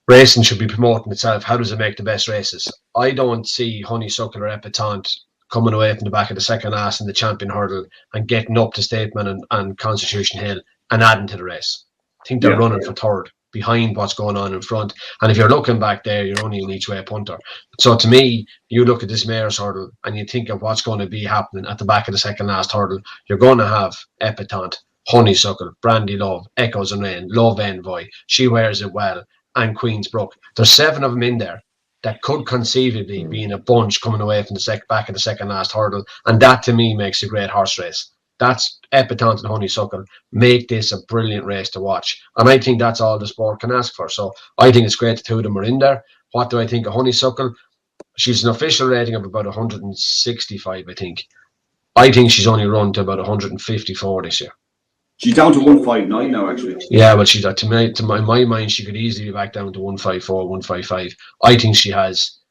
racing should be promoting itself. How does it make the best races? I don't see Honeysuckle or Epitant coming away from the back of the second last in the champion hurdle and getting up to Stateman and Constitution Hill and adding to the race. I think they're running for third behind what's going on in front. And if you're looking back there, you're only an each way punter. So to me, you look at this Mayor's Hurdle and you think of what's going to be happening at the back of the second last hurdle. You're going to have Epitant, Honeysuckle, Brandy Love, Echoes and Rain, Love Envoy. She wears it well. And Queen's Brook. There's 7 of them in there that could conceivably be in a bunch coming away from the back of the second last hurdle, and that to me makes a great horse race. That's Epitant and Honeysuckle make this a brilliant race to watch, and I think that's all the sport can ask for. So I think it's great the 2 of them are in there. What do I think of Honeysuckle? She's an official rating of about 165, I think. I think she's only run to about 154 this year. She's down to 159 now, actually. Yeah, but she's to my mind, she could easily be back down to 154, 155. I think she has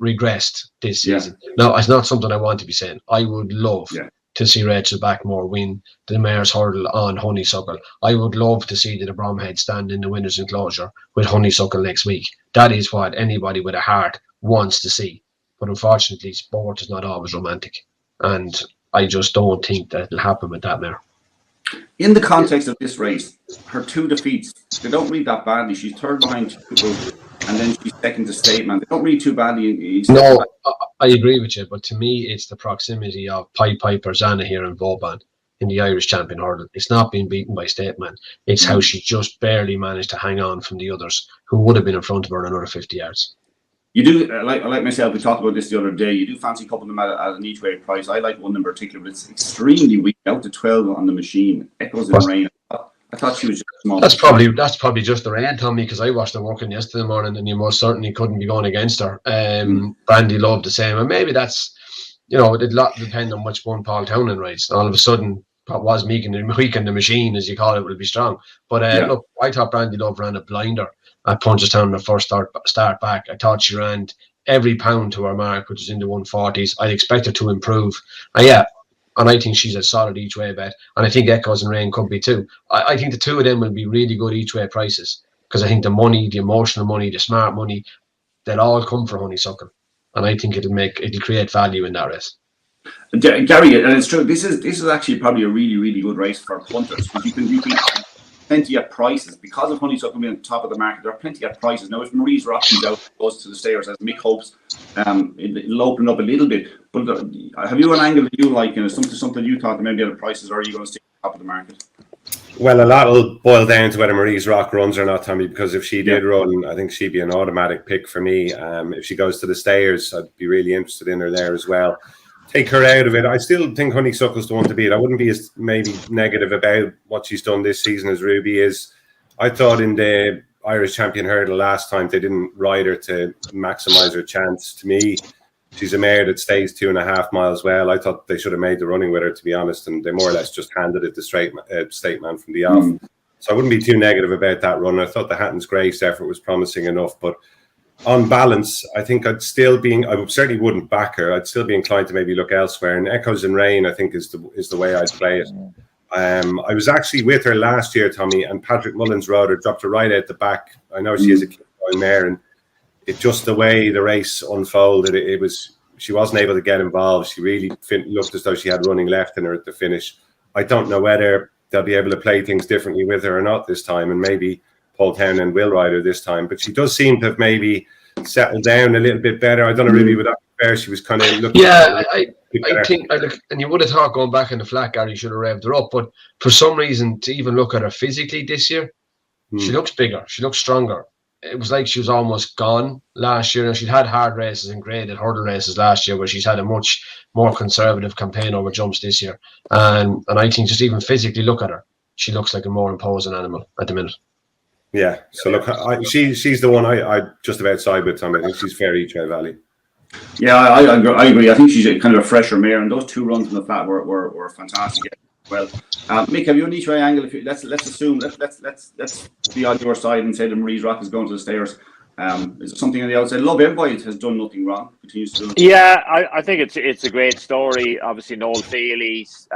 regressed this season. Now, it's not something I want to be saying. I would love to see Rachel Backmore win the Mayor's Hurdle on Honeysuckle. I would love to see the Bromhead stand in the winner's enclosure with Honeysuckle next week. That is what anybody with a heart wants to see. But unfortunately, sport is not always romantic. And I just don't think that it'll happen with that mare. In the context of this race, her 2 defeats, they don't read that badly. She's third behind Tuchel, and then she's second to Stateman. They don't read too badly. No, I agree with you, but to me, it's the proximity of Pied Piper, Zanahiyr and Vauban in the Irish champion hurdle. It's not being beaten by Stateman. It's how she just barely managed to hang on from the others who would have been in front of her another 50 yards. You do, like myself, we talked about this the other day, you do fancy a couple of them at an each way price. I like one in particular, but it's extremely weak, out to 12 on the machine. Echoes in Rain. I thought she was just small. That's probably just the rain, Tommy, because I watched her working yesterday morning and you most certainly couldn't be going against her. Brandy Love the same. And maybe that's, it a lot depend on which one Paul Townend rides. All of a sudden, what was weak in the machine, as you call it, will be strong. But look, I thought Brandy Love ran a blinder at Punchestown in the first start back. I thought she ran every pound to her mark, which is in the 140s. I'd expect her to improve. And I think she's a solid each way bet. And I think Echoes and Rain could be too. I think the 2 of them will be really good each way prices, because I think the money, the emotional money, the smart money, they'll all come for Honeysuckle. And I think it'll create value in that race. Gary, and it's true, this is actually probably a really, really good race for punters, because you can plenty of prices because of Honeysuckle being on top of the market. There are plenty of prices now. If Marie's Rock comes out, goes to the Stairs, as Mick hopes, it'll open up a little bit. But have you an angle that you like? Something you thought that maybe other prices, or are you going to stick on top of the market? Well, a lot will boil down to whether Marie's Rock runs or not, Tommy. Because if she did run, I think she'd be an automatic pick for me. If she goes to the Stairs, I'd be really interested in her there as well. Take her out of it. I still think Honeysuckle's the one to beat. I wouldn't be as maybe negative about what she's done this season as Ruby is. I thought in the Irish Champion Hurdle last time they didn't ride her to maximise her chance. To me, she's a mare that stays 2.5 miles well. I thought they should have made the running with her, to be honest, and they more or less just handed it to State Man from the off. So I wouldn't be too negative about that run. I thought the Hatton's Grace effort was promising enough, but on balance, I think I certainly wouldn't back her. I'd still be inclined to maybe look elsewhere. And Echoes in Rain, I think, is the way I'd play it. I was actually with her last year, Tommy, and Patrick Mullins rode her, dropped her right out the back. I know she is a keen mare, and it just the way the race unfolded, she wasn't able to get involved. She really looked as though she had running left in her at the finish. I don't know whether they'll be able to play things differently with her or not this time, and maybe Paul Townend will ride her this time. But she does seem to have maybe settled down a little bit better. I don't know really would that be fair. She was kind of looking. Yeah, I think, and you would have thought going back in the flat, Gary should have revved her up. But for some reason, to even look at her physically this year, she looks bigger. She looks stronger. It was like she was almost gone last year. Now, she'd had hard races and graded hurdle races last year, where she's had a much more conservative campaign over jumps this year. And I think just even physically look at her, she looks like a more imposing animal at the minute. Yeah. So look, she's the one I just about side with, Tom. I think she's fair each way value. Yeah, I agree. I think she's kind of a fresher mare, and those 2 runs in the flat were fantastic. Well, Mick, have you an each way angle? Let's assume let's be on your side and say that Marie's Rock is going to the stairs. Is there something on the outside? Love Envoy has done nothing wrong. Continues to do Yeah, I think it's a great story. Obviously, Noel Feely's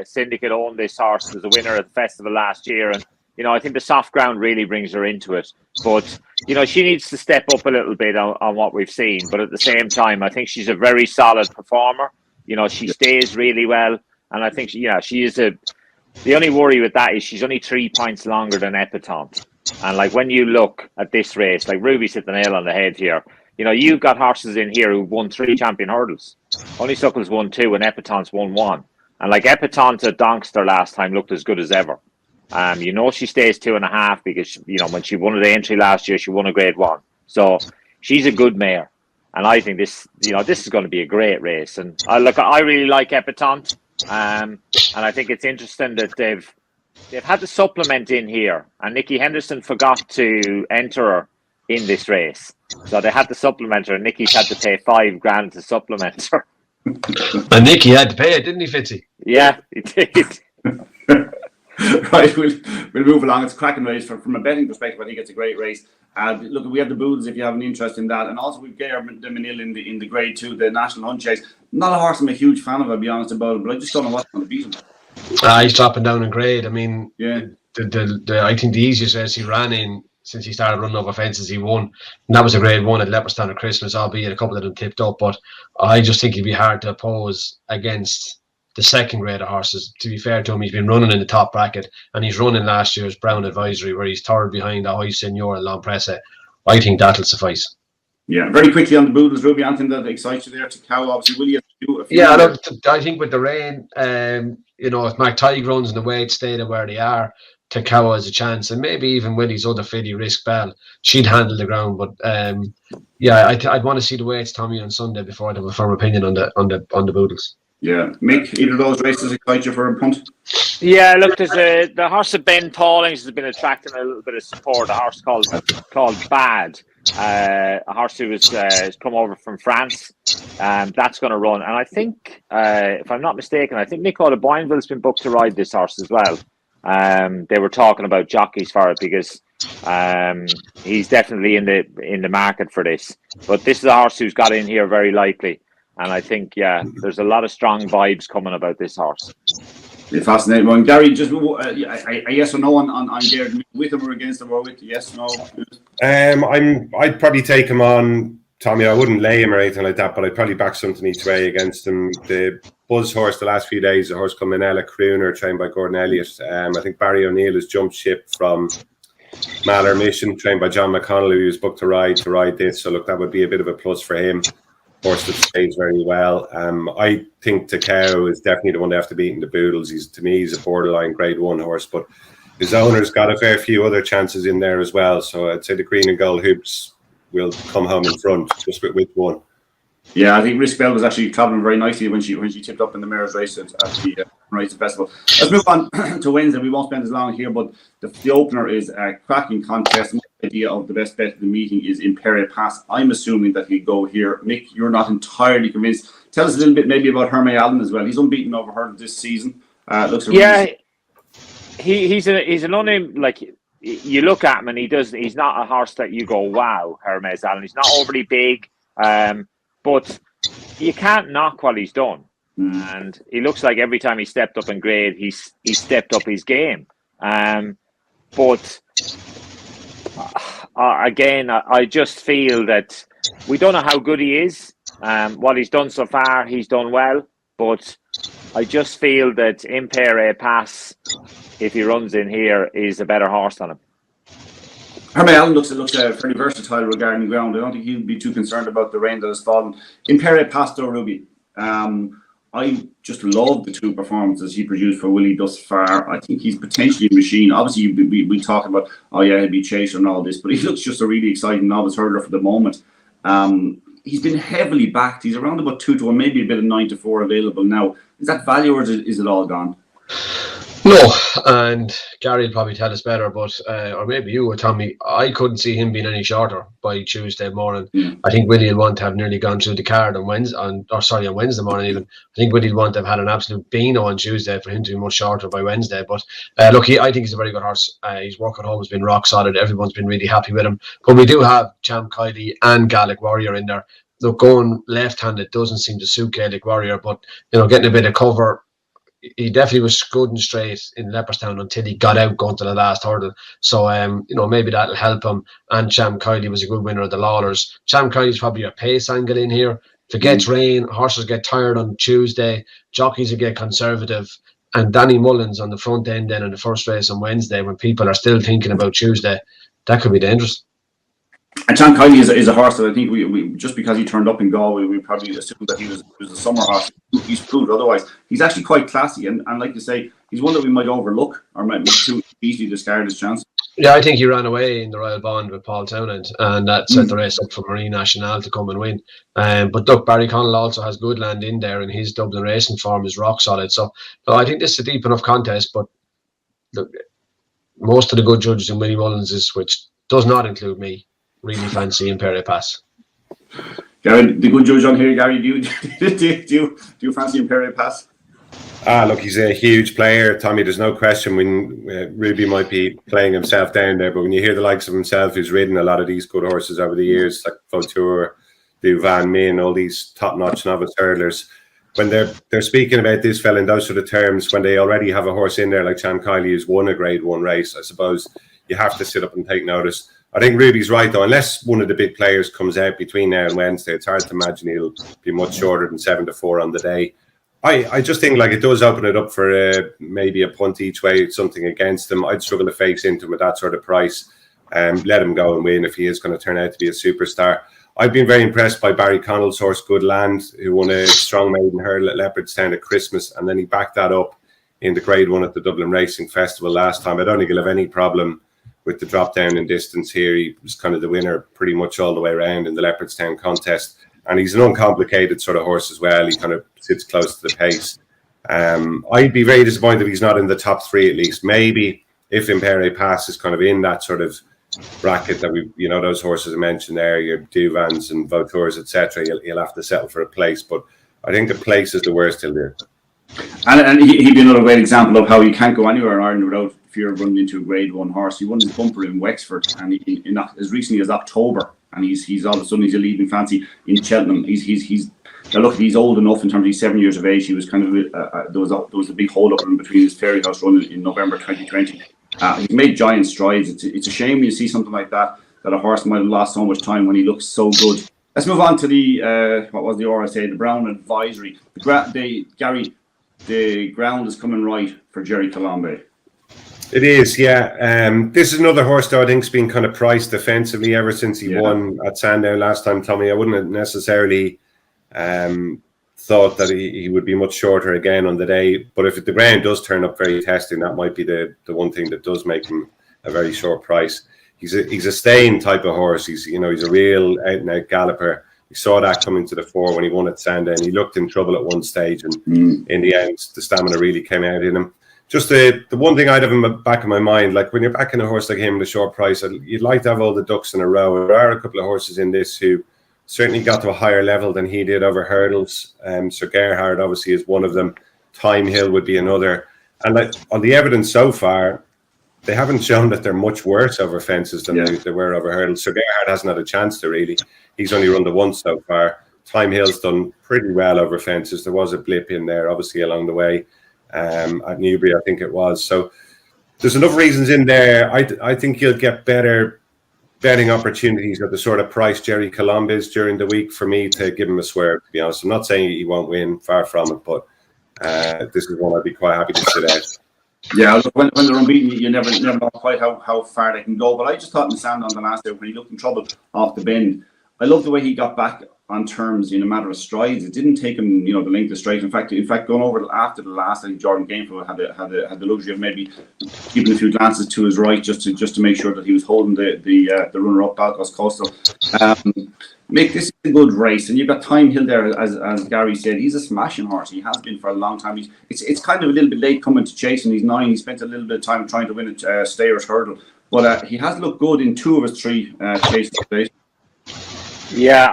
Syndicate owned this horse as a winner at the festival last year, and I think the soft ground really brings her into it. But she needs to step up a little bit on what we've seen. But at the same time, I think she's a very solid performer. She stays really well. And I think, she is the only worry with that is she's only 3 points longer than Epatante. And like when you look at this race, like Ruby's hit the nail on the head here. You've got horses in here who won 3 champion hurdles. Honeysuckle's won 2 and Epatante's won 1. And like Epatante at Doncaster last time looked as good as ever. She stays 2.5 because, when she won the entry last year, she won a grade 1. So she's a good mare. And I think this is going to be a great race. And I really like Epatante. And I think it's interesting that they've had the supplement in here, and Nicky Henderson forgot to enter her in this race, so they had to supplement her, and Nicky's had to pay $5,000 to supplement her. And Nicky had to pay it, didn't he, Fitzy? Yeah, he did. Right, we'll move along. It's a cracking race from a betting perspective. I think it's a great race. Look, we have the Boodles if you have an interest in that, and also we've Gair de Manil in the grade 2, the National Hunt Chase. Not a horse I'm a huge fan of, I'll be honest about it, but I just don't know what's going to beat him. He's dropping down in grade. I mean, yeah. I think the easiest race he ran in since he started running over fences, he won, and that was a grade 1 at Leopardstown at Christmas, albeit a couple of them tipped up. But I just think he'd be hard to oppose against the second grade of horses. To be fair to him, he's been running in the top bracket, and he's running last year's Brown Advisory, where he's third behind the High Senior and Long Presse. I think that'll suffice. Yeah, very quickly on the Boodles, Ruby, anything that excites you there to cow? Obviously, will you do a few? Yeah, look, I think with the rain, if Mark Tighe runs in the weight state of where they are, Takawa has a chance, and maybe even Willie's other filly, Risk Bell, she'd handle the ground. But I'd want to see the weights, Tommy, on Sunday before I'd have a firm opinion on the Boodles. Yeah, Mick, either of those races excite you for a punt? Yeah, look, there's the horse of Ben Tallings has been attracting a little bit of support. A horse called Bad, a horse who has come over from France. That's going to run, and I think, if I'm not mistaken, I think Nicola de Boinville's been booked to ride this horse as well. They were talking about jockeys for it because he's definitely in the market for this. But this is a horse who's got in here very likely. And I think, there's a lot of strong vibes coming about this horse. Fascinating one. Gary, just a yes or no on Gary, with him or against him, or with yes, no? I'd probably take him on, Tommy. I wouldn't lay him or anything like that, but I'd probably back something each way against him. The buzz horse the last few days, a horse called Manella Crooner, trained by Gordon Elliott. I think Barry O'Neill has jumped ship from Malheur Mission, trained by John McConnell, who was booked to ride this. So look, that would be a bit of a plus for him. Horse that stays very well. I think Takao is definitely the one they have to beat in the Boodles. To me, he's a borderline grade 1 horse, but his owner's got a fair few other chances in there as well. So I'd say the green and gold hoops will come home in front just with one. Yeah, I think Risk Bell was actually travelling very nicely when she tipped up in the mare's race at the Racing Festival. Let's move on to Wednesday. We won't spend as long here, but the opener is a cracking contest. My idea of the best bet of the meeting is Imperial Pass. I'm assuming that he'll go here. Mick, you're not entirely convinced. Tell us a little bit maybe about Hermé Allen as well. He's unbeaten over her this season. Looks he's an unnamed, like, you look at him and he's not a horse that you go, wow, Hermé Allen. He's not overly big, but you can't knock what he's done. And he looks like every time he stepped up in grade, he stepped up his game. But again, I just feel that we don't know how good he is. What he's done so far, he's done well. But I just feel that Imperial Pass, if he runs in here, is a better horse than him. Hermé Allen looks fairly versatile regarding the ground. I don't think he'll be too concerned about the rain that has fallen. Imperial Pass, though, Ruby. I just love the two performances he produced for Willie thus far. I think he's potentially a machine. Obviously, we talk about, he'll be chaser and all this, but he looks just a really exciting novice hurdler for the moment. He's been heavily backed. He's around about 2-1, maybe a bit of 9-4 available now. Is that value or is it all gone? No, and Gary will probably tell us better, but or maybe you or Tommy, I couldn't see him being any shorter by Tuesday morning. I think Willie will want to have nearly gone through the card on Wednesday morning even. I think Willie will want to have had an absolute beano on Tuesday for him to be much shorter by Wednesday. But look, I think he's a very good horse. His work at home has been rock solid. Everyone's been really happy with him. But we do have Champ Kylie and Gaelic Warrior in there. Look, going left-handed doesn't seem to suit Gaelic Warrior, but getting a bit of cover. He definitely was good and straight in Leopardstown until he got out going to the last hurdle. So, maybe that'll help him. And Champ Kylie was a good winner of the Lawlers. Champ Kylie's probably a pace angle in here. If it gets rain, horses get tired on Tuesday, jockeys will get conservative. And Danny Mullins on the front end then in the first race on Wednesday, when people are still thinking about Tuesday, that could be dangerous. And Champ Kylie is a horse that I think we just because he turned up in Galway, we probably assumed that he was a summer horse. He's proved otherwise. He's actually quite classy, and like you say, he's one that we might overlook or might too easily discard his chance. Yeah, I think he ran away in the Royal Bond with Paul Townend, and that set the race up for Marine Nationale to come and win. But look, Barry Connell also has good land in there, and his Dublin racing form is rock solid. So I think this is a deep enough contest, but look, most of the good judges in Willie Mullins, which does not include me, really fancy Imperial Pass. Gary, the good judge on here, Gary, do you fancy Imperial Pass? Look, he's a huge player, Tommy. There's no question when Ruby might be playing himself down there, but when you hear the likes of himself, who's ridden a lot of these good horses over the years, like Vautour, Duvan, Min, all these top-notch novice hurdlers, when they're speaking about this fella in those sort of terms, when they already have a horse in there like Champ Kylie who's won a Grade 1 race, I suppose you have to sit up and take notice. I think Ruby's right, though. Unless one of the big players comes out between now and Wednesday, it's hard to imagine he'll be much shorter than 7-4 on the day. I just think like it does open it up for maybe a punt each way, something against him. I'd struggle to face into him at that sort of price. Let him go and win if he is going to turn out to be a superstar. I've been very impressed by Barry Connell's horse, Good Land, who won a strong maiden hurdle at Leopardstown at Christmas, and then he backed that up in the Grade 1 at the Dublin Racing Festival last time. I don't think he'll have any problem with the drop down in distance here. He was kind of the winner pretty much all the way around in the Leopardstown contest. And he's an uncomplicated sort of horse as well. He kind of sits close to the pace. I'd be very disappointed if he's not in the top 3 at least. Maybe if Imperial Pass is kind of in that sort of bracket that those horses I mentioned there, your Duvans and Vautours, etc., you'll have to settle for a place. But I think the place is the worst he'll do. And he'd be another great example of how you can't go anywhere in Ireland without fear of running into a Grade 1 horse. He won his bumper in Wexford, and in as recently as October, and he's all of a sudden he's a leading fancy in Cheltenham. Now look, he's old enough in terms of he's 7 years of age. He was kind of there was a big hold up in between his Fairy House run in November 2020. He's made giant strides. It's a shame when you see something like that a horse might have lost so much time when he looks so good. Let's move on to the what was the RSA, the Brown Advisory. Gary, the ground is coming right for Jerry Colombe. It is, yeah. This is another horse that I think's been kind of priced defensively ever since he won at Sandown last time, Tommy. I wouldn't have necessarily thought that he would be much shorter again on the day. But if the ground does turn up very testing, that might be the one thing that does make him a very short price. He's a staying type of horse. He's a real out and out galloper. You saw that coming to the fore when he won at Sandown. He looked in trouble at one stage, and in the end, the stamina really came out in him. Just the one thing I'd have in the back of my mind, like when you're backing a horse like him at a short price, you'd like to have all the ducks in a row. There are a couple of horses in this who certainly got to a higher level than he did over hurdles. Sir Gerhard obviously is one of them. Time Hill would be another. And like, on the evidence so far, they haven't shown that they're much worse over fences than they were over hurdles. So Gerhard hasn't had a chance to really. He's only run the once so far. Time Hill's done pretty well over fences. There was a blip in there, obviously, along the way at Newbury, I think it was. So there's enough reasons in there. I think you'll get better betting opportunities at the sort of price Jerry Colomb is during the week for me to give him a swerve, to be honest. I'm not saying he won't win, far from it, but this is one I'd be quite happy to sit out. Yeah, look, when they're unbeaten, you never know quite how far they can go. But I just thought in the stand on the last day when he looked in trouble off the bend, I love the way he got back on terms in a matter of strides. It didn't take him, the length of straight. In fact, going over after the last, I think Jordan Gameful had the luxury of maybe giving a few glances to his right just to make sure that he was holding the runner up Balcos Coastal. Mick, this is a good race, and you've got Time Hill there, as Gary said. He's a smashing horse. He has been for a long time. It's kind of a little bit late coming to chasing. He's 9. He spent a little bit of time trying to win a Stayers hurdle, but he has looked good in 2 of his 3 chases today. Yeah,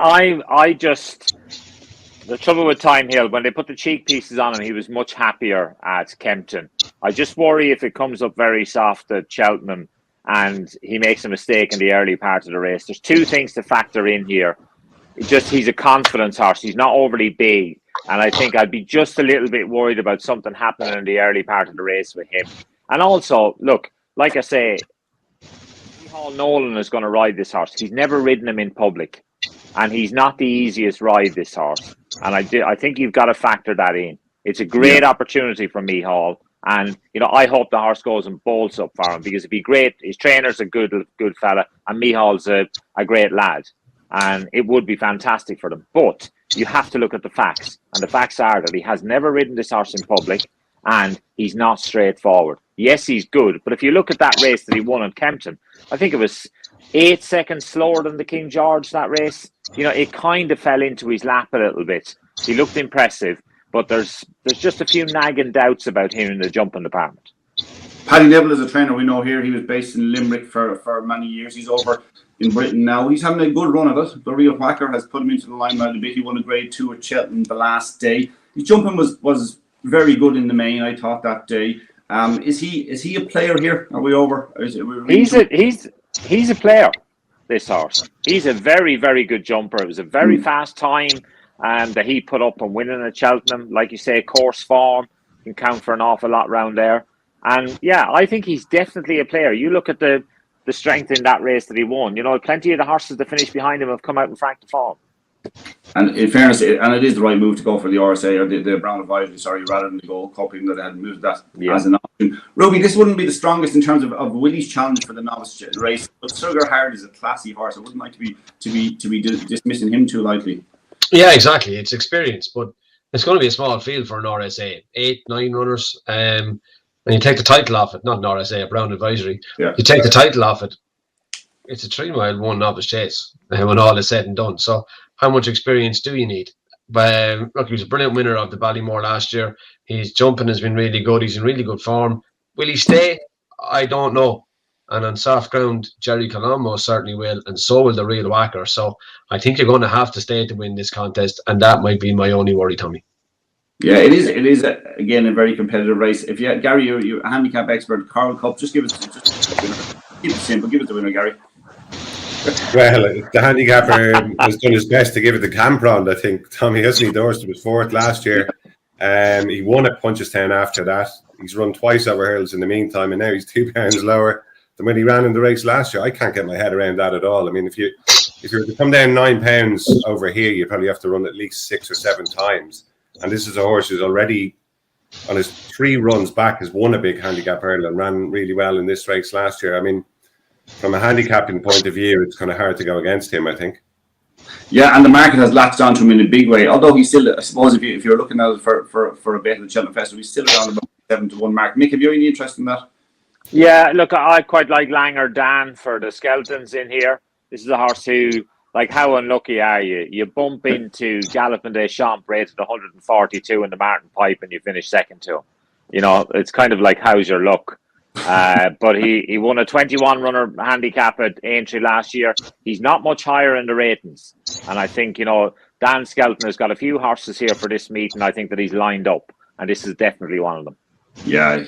the trouble with Time Hill, when they put the cheek pieces on him, he was much happier at Kempton. I just worry if it comes up very soft at Cheltenham and he makes a mistake in the early part of the race. There's 2 things to factor in here. He's a confidence horse. He's not overly big. And I think I'd be just a little bit worried about something happening in the early part of the race with him. And also, look, like I say, Hall Nolan is going to ride this horse. He's never ridden him in public. And he's not the easiest ride, this horse. And I think you've got to factor that in. It's a great opportunity for Mihal. And, I hope the horse goes and bolts up for him because it'd be great. His trainer's a good fella and Mihal's a great lad. And it would be fantastic for them. But you have to look at the facts. And the facts are that he has never ridden this horse in public and he's not straightforward. Yes, he's good. But if you look at that race that he won at Kempton, I think it was 8 seconds slower than the King George, that race. It kind of fell into his lap a little bit. He looked impressive, but there's just a few nagging doubts about him in the jumping department. Paddy Neville is a trainer we know here. He was based in Limerick for many years. He's over in Britain now. He's having a good run of it. The real whacker has put him into the limelight a bit. He won a grade 2 at Cheltenham the last day. His jumping was very good in the main, I thought, that day. Is he a player here? Are we over? He's a player, this horse. He's a very, very good jumper. It was a very fast time that he put up and winning at Cheltenham. Like you say, course form can count for an awful lot round there. And yeah, I think he's definitely a player. You look at the strength in that race that he won. Plenty of the horses that finished behind him have come out in frank default. And in fairness, it is the right move to go for the RSA or the Brown Advisory, rather than the Gold Cup, even though they had moved that as an option. Ruby, this wouldn't be the strongest in terms of Willie's challenge for the novice race, but Sugar Hard is a classy horse. I wouldn't like to be dismissing him too lightly. Yeah, exactly. It's experience, but it's going to be a small field for an RSA. 8, 9 runners, and you take the title off it. Not an RSA, a Brown Advisory. Yeah. You take the title off it. It's a 3-mile 1 novice chase when all is said and done. So how much experience do you need? But look, he was a brilliant winner of the Ballymore last year. His jumping has been really good. He's in really good form. Will he stay? I don't know. And on soft ground, Jerry Colombo certainly will, and so will the real whacker. So I think you're going to have to stay to win this contest, and that might be my only worry, Tommy. Yeah, it is. Again, a very competitive race. If you, Gary, you're a handicap expert, Carl Cup, just give it the winner. Keep it simple. Give it the winner, Gary. Well, the handicapper has done his best to give it the Camprond, I think. Tommy Husney Dorset was 4th last year. He won at Punchestown after that. He's run twice over hurdles in the meantime, and now he's £2 lower than when he ran in the race last year. I can't get my head around that at all. I mean, if you were to come down £9 over here, you probably have to run at least 6 or 7 times. And this is a horse who's already, on his 3 runs back, has won a big handicap hurdle and ran really well in this race last year. I mean, from a handicapping point of view, it's kind of hard to go against him, I think. Yeah, and the market has latched onto him in a big way. Although he's still, I suppose, if you're looking at it for a bet at the Cheltenham Festival, he's still around about 7-1 mark. Mick, have you any interest in that? Yeah, look, I quite like Langer Dan for the Skeletons in here. This is a horse who like, how unlucky are you? You bump into Galloping Des Champs rated 142 in the Martin Pipe and you finish second to him. You know, it's kind of like, how's your luck? But he won a 21 runner handicap at Aintree last year. He's not much higher in the ratings. And I think, you know, Dan Skelton has got a few horses here for this meet, and I think that he's lined up. And this is definitely one of them. Yeah,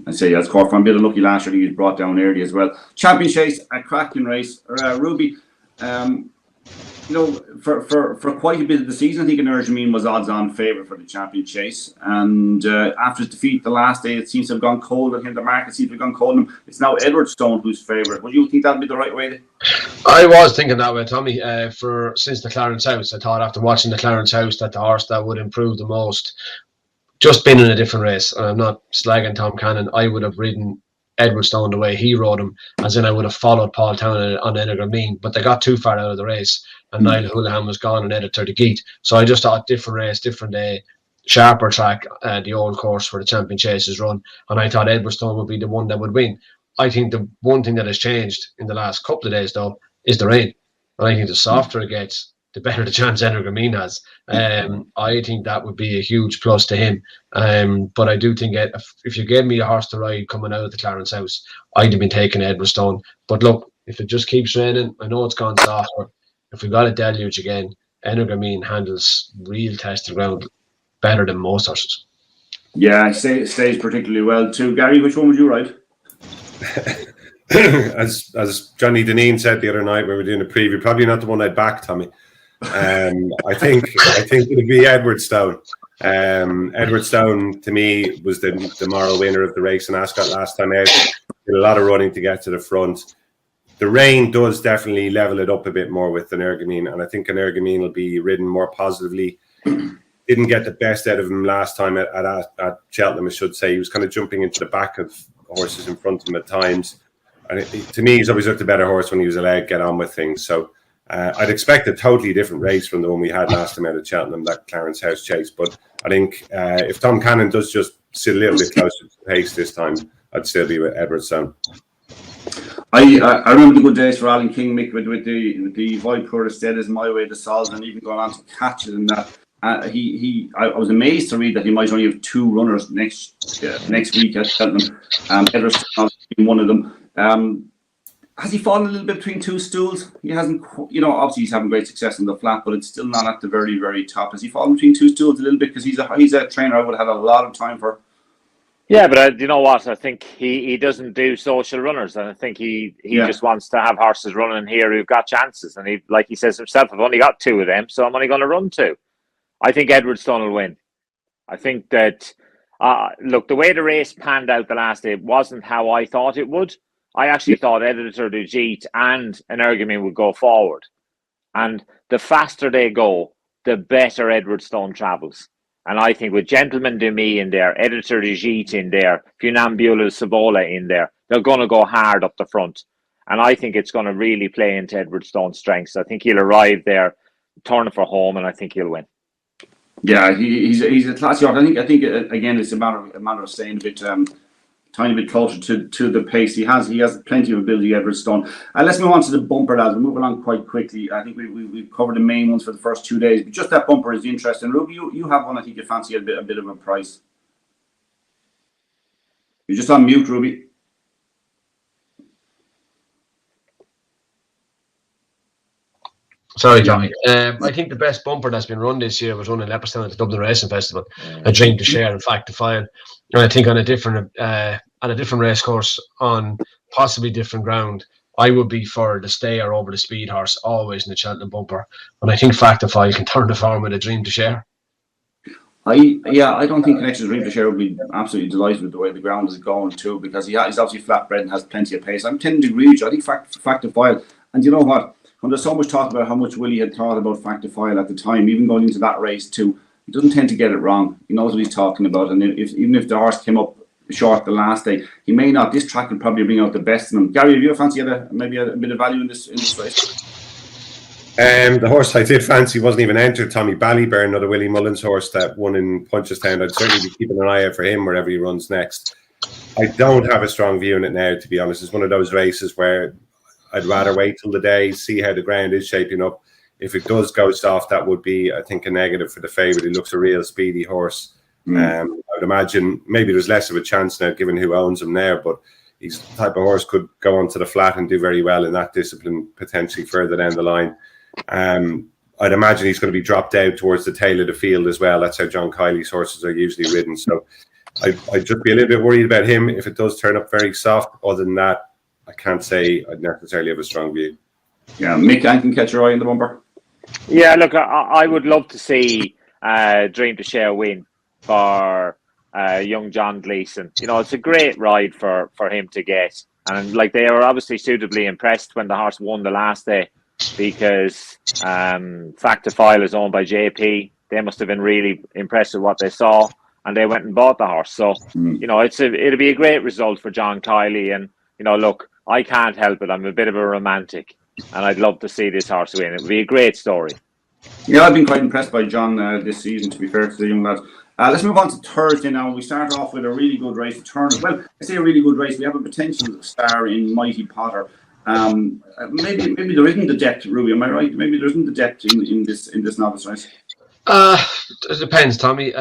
I say that's Cork. I'm a bit unlucky last year. He was brought down early as well. Champion Chase, a cracking race. Ruby, you know, for quite a bit of the season, I think Energy was odds-on favourite for the Champion Chase. And after his defeat the last day, it seems to have gone cold on him. The market seems to have gone cold on him. It's now Edwardstone who's favourite. Would you think that would be the right way? I was thinking that way, Tommy. Since the Clarence House, I thought after watching the Clarence House that the horse that would improve the most, just been in a different race. And I'm not slagging Tom Cannon. I would have ridden Edwardstone the way he rode him, as in I would have followed Paul Town on Energy, but they got too far out of the race, and Niall Houlihan was gone and Editor the Geet. So I just thought different race, different day, sharper track, the old course for the Champion Chases run, and I thought Edwardstone would be the one that would win. I think the one thing that has changed in the last couple of days, though, is the rain. And I think the softer it gets, the better the chance Energy has. I think that would be a huge plus to him. But I do think if you gave me a horse to ride coming out of the Clarence House, I'd have been taking Edwardstone. But look, if it just keeps raining, I know it's gone softer. If we got a deluge again, Energy handles real tested ground better than most horses. Yeah, it stays particularly well too. Gary, which one would you ride? As Johnny Deneen said the other night when we were doing a preview, probably not the one I'd back, Tommy. I think it would be Edwardstone. Edwardstone to me was the moral winner of the race in Ascot last time out. Did a lot of running to get to the front. The rain does definitely level it up a bit more with Energy, and I think Energy will be ridden more positively. Didn't get the best out of him last time at Cheltenham, I should say. He was kind of jumping into the back of horses in front of him at times. And to me, he's always looked a better horse when he was allowed to get on with things. So I'd expect a totally different race from the one we had last time out at Cheltenham, that Clarence House Chase. But I think if Tom Cannon does just sit a little bit closer to the pace this time, I'd still be with Edwardstone. I remember the good days for Alan King, Mick, with the Voipur Estate as my way to solve, and even going on to catch it and that. I was amazed to read that he might only have two runners next week at Cheltenham. Edwardstone being one of them. Has he fallen a little bit between two stools? He hasn't, obviously he's having great success in the flat, but it's still not at the very, very top. Has he fallen between two stools a little bit? Because he's a trainer I would have had a lot of time for. Yeah, but you know what? I think he doesn't do social runners, and I think he just wants to have horses running here who've got chances. And like he says himself, I've only got two of them, so I'm only going to run two. I think Edwardstone will win. I think that, look, the way the race panned out the last day wasn't how I thought it would. I actually thought Editor du Gite and Energy would go forward. And the faster they go, the better Edwardstone travels. And I think with Gentleman Du Me in there, Editor du Gite in there, Funambula Sabola in there, they're going to go hard up the front. And I think it's going to really play into Edwardstone's strengths. I think he'll arrive there, turn for home, and I think he'll win. Yeah, he's a classy horse. I think again it's a matter of staying a bit tiny bit closer to the pace. He has plenty of ability, Edwardstone. Let's move on to the bumper, lads. We'll move along quite quickly. I think we've covered the main ones for the first 2 days, but just that bumper is interesting. Ruby, you have one I think you fancy at a bit of a price. You're just on mute, Ruby. Sorry, Tommy. I think the best bumper that's been run this year was run in Leopardstown at the Dublin Racing Festival. A Dream to Share, in fact, to file. And I think on a different race course, on possibly different ground, I would be for the stayer over the speed horse, always in the Cheltenham bumper. And I think Fact to File can turn the form with a Dream to Share. I don't think Connections Dream to Share would be absolutely delighted with the way the ground is going too, because he's obviously flat-bred and has plenty of pace. I'm tending to agree with you. I think Fact to File, and you know what? When there's so much talk about how much Willie had thought about Fact to File at the time, even going into that race too, he doesn't tend to get it wrong. He knows what he's talking about, and even if the horse came up short the last day, he may not. This track will probably bring out the best in him. Gary, have you fancied maybe a bit of value in this race? The horse I did fancy wasn't even entered, Tommy Ballyburn, another Willie Mullins horse that won in Punchestown. I'd certainly be keeping an eye out for him wherever he runs next. I don't have a strong view on it now, to be honest. It's one of those races where I'd rather wait till the day, see how the ground is shaping up. If it does go soft, that would be, I think, a negative for the favourite. He looks a real speedy horse. I would imagine maybe there's less of a chance now, given who owns him now, but he's the type of horse could go onto the flat and do very well in that discipline, potentially further down the line. I'd imagine he's going to be dropped out towards the tail of the field as well. That's how John Kiley's horses are usually ridden. So I'd just be a little bit worried about him if it does turn up very soft. Other than that, I can't say I'd necessarily have a strong view. Yeah, Mick, I can catch your eye in the bumper. Yeah, look, I would love to see Dream to Share win for young John Gleeson. You know, it's a great ride for him to get. And like, they were obviously suitably impressed when the horse won the last day, because Fact to File is owned by JP. They must have been really impressed with what they saw, and they went and bought the horse. So, you know, it'll be a great result for John Kiley. And, you know, look, I can't help it. I'm a bit of a romantic, and I'd love to see this horse win. It would be a great story. Yeah, I've been quite impressed by John this season, to be fair to the young lads. Let's move on to Thursday now. We start off with a really good race. Well, I say a really good race. We have a potential star in Mighty Potter. Maybe there isn't the depth, Ruby. Am I right? Maybe there isn't the depth in this novice race. It depends, Tommy.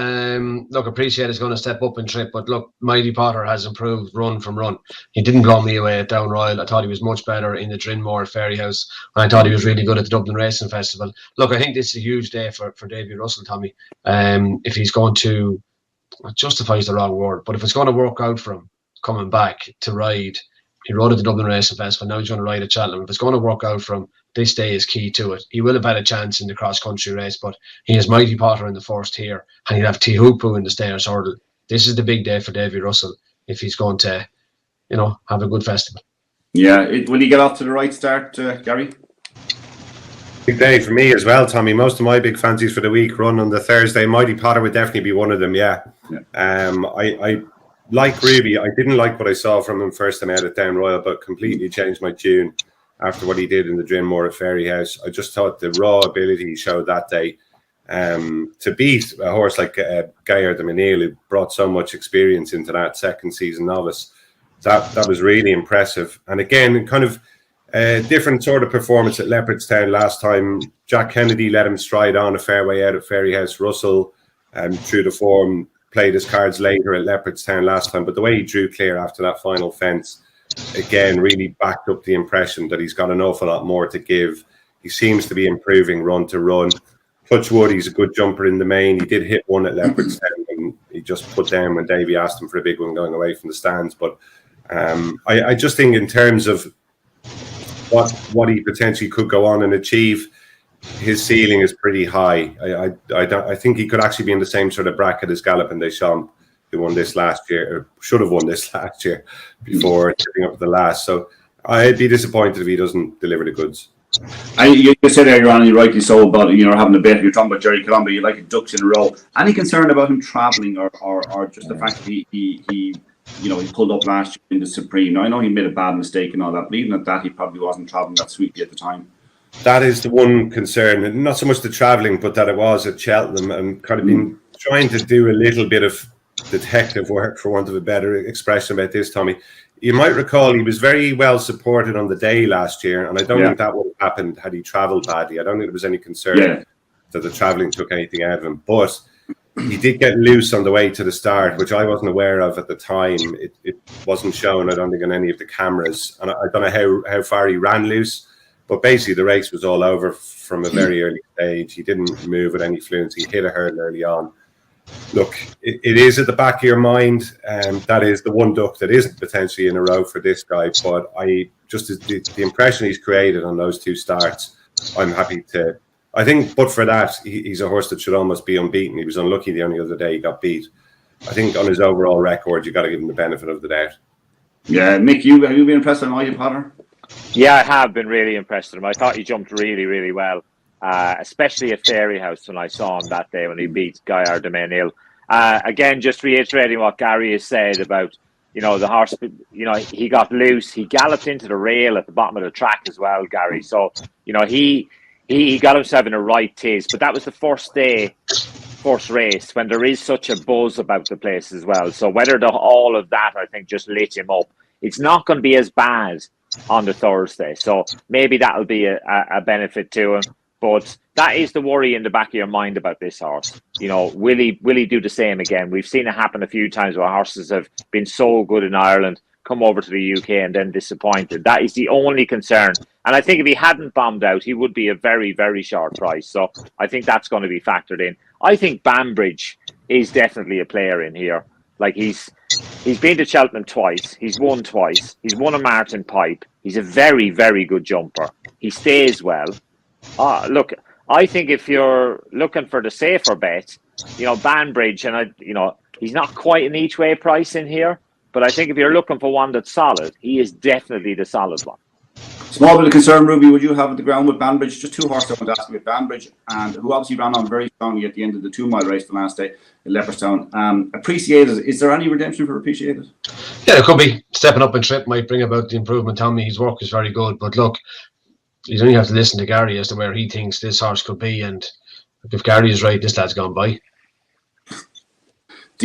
Look, Appreciate is going to step up and trip, but look, Mighty Potter has improved run from run. He didn't blow me away at Down Royal. I thought he was much better in the Drinmore at Fairyhouse, and I thought he was really good at the Dublin Racing Festival. Look, I think this is a huge day for Davy Russell, Tommy. If he's going to, justify is the wrong word, but if it's going to work out for him coming back to ride, he rode at the Dublin Racing Festival, now he's going to ride at Cheltenham. If it's going to work out for him, this day is key to it. He will have had a chance in the cross-country race, but he has Mighty Potter in the first here, and he'll have Tihupu in the Stayers Hurdle. This is the big day for Davy Russell if he's going to, you know, have a good festival. Yeah, will he get off to the right start, Gary? Big day for me as well, Tommy. Most of my big fancies for the week run on the Thursday. Mighty Potter would definitely be one of them, yeah. I like Ruby. I didn't like what I saw from him first time out at Down Royal, but completely changed my tune after what he did in the Drinmore at Fairyhouse. I just thought the raw ability he showed that day to beat a horse like Gaillard de Menil, who brought so much experience into that second season novice. That was really impressive. And again, kind of a different sort of performance at Leopardstown last time. Jack Kennedy let him stride on a fair way out at Fairyhouse. Russell, through the form, played his cards later at Leopardstown last time. But the way he drew clear after that final fence, again, really backed up the impression that he's got an awful lot more to give. He seems to be improving run to run. Touch wood, he's a good jumper in the main. He did hit one at Leopardstown, and he just put down when Davey asked him for a big one going away from the stands. But I just think in terms of what he potentially could go on and achieve, his ceiling is pretty high. I think he could actually be in the same sort of bracket as Galopin Des Champs, who won this last year, or should have won this last year before tipping up at the last. So I'd be disappointed if he doesn't deliver the goods. And you said earlier on, and you rightly so, about, you know, having a bet. You're talking about Jerry Colombo. You like ducks in a row. Any concern about him travelling, or just the fact that he pulled up last year in the Supreme? Now, I know he made a bad mistake and all that, but even at that, he probably wasn't travelling that sweetly at the time. That is the one concern, and not so much the travelling, but that it was at Cheltenham and kind of been trying to do a little bit of detective work, for want of a better expression, about this, Tommy. You might recall he was very well supported on the day last year, and I don't think that would have happened had he travelled badly. I don't think there was any concern that the travelling took anything out of him. But he did get loose on the way to the start, which I wasn't aware of at the time. It wasn't shown, I don't think, on any of the cameras. And I don't know how far he ran loose, but basically the race was all over from a very early stage. He didn't move with any fluency. He hit a hurdle early on. Look, it is at the back of your mind, that is the one duck that isn't potentially in a row for this guy. But I just the impression he's created on those two starts, I'm happy to. I think, but for that, he's a horse that should almost be unbeaten. He was unlucky the only other day he got beat. I think on his overall record, you got to give him the benefit of the doubt. Yeah, Mick, have you been impressed by Mighty Potter? Yeah, I have been really impressed with him. I thought he jumped really, really well. Especially at Fairyhouse when I saw him that day when he beat Gaillard de Menil. Again, just reiterating what Gary has said about, the horse, he got loose. He galloped into the rail at the bottom of the track as well, Gary. So, he got himself in a right taste. But that was the first race, when there is such a buzz about the place as well. So whether all of that, I think, just lit him up. It's not going to be as bad on the Thursday. So maybe that'll be a benefit to him. But that is the worry in the back of your mind about this horse. You know, will he do the same again? We've seen it happen a few times where horses have been so good in Ireland, come over to the UK and then disappointed. That is the only concern. And I think if he hadn't bombed out, he would be a very, very short price. So I think that's going to be factored in. I think Banbridge is definitely a player in here. Like he's been to Cheltenham twice. He's won twice. He's won a Martin Pipe. He's a very, very good jumper. He stays well. Look, I think if you're looking for the safer bet, you know, Banbridge, and he's not quite an each way price in here, but I think if you're looking for one that's solid, he is definitely the solid one. Small bit of concern, Ruby, would you have at the ground with Banbridge? Just two horses I want to ask you with Banbridge, and who obviously ran on very strongly at the end of the 2 mile race the last day in Leopardstown. Appreciated. Is there any redemption for Appreciated? Yeah, it could be. Stepping up in trip might bring about the improvement. Tommy, his work is very good, but look, you only have to listen to Gary as to where he thinks this horse could be, and if Gary is right, this lad's gone by.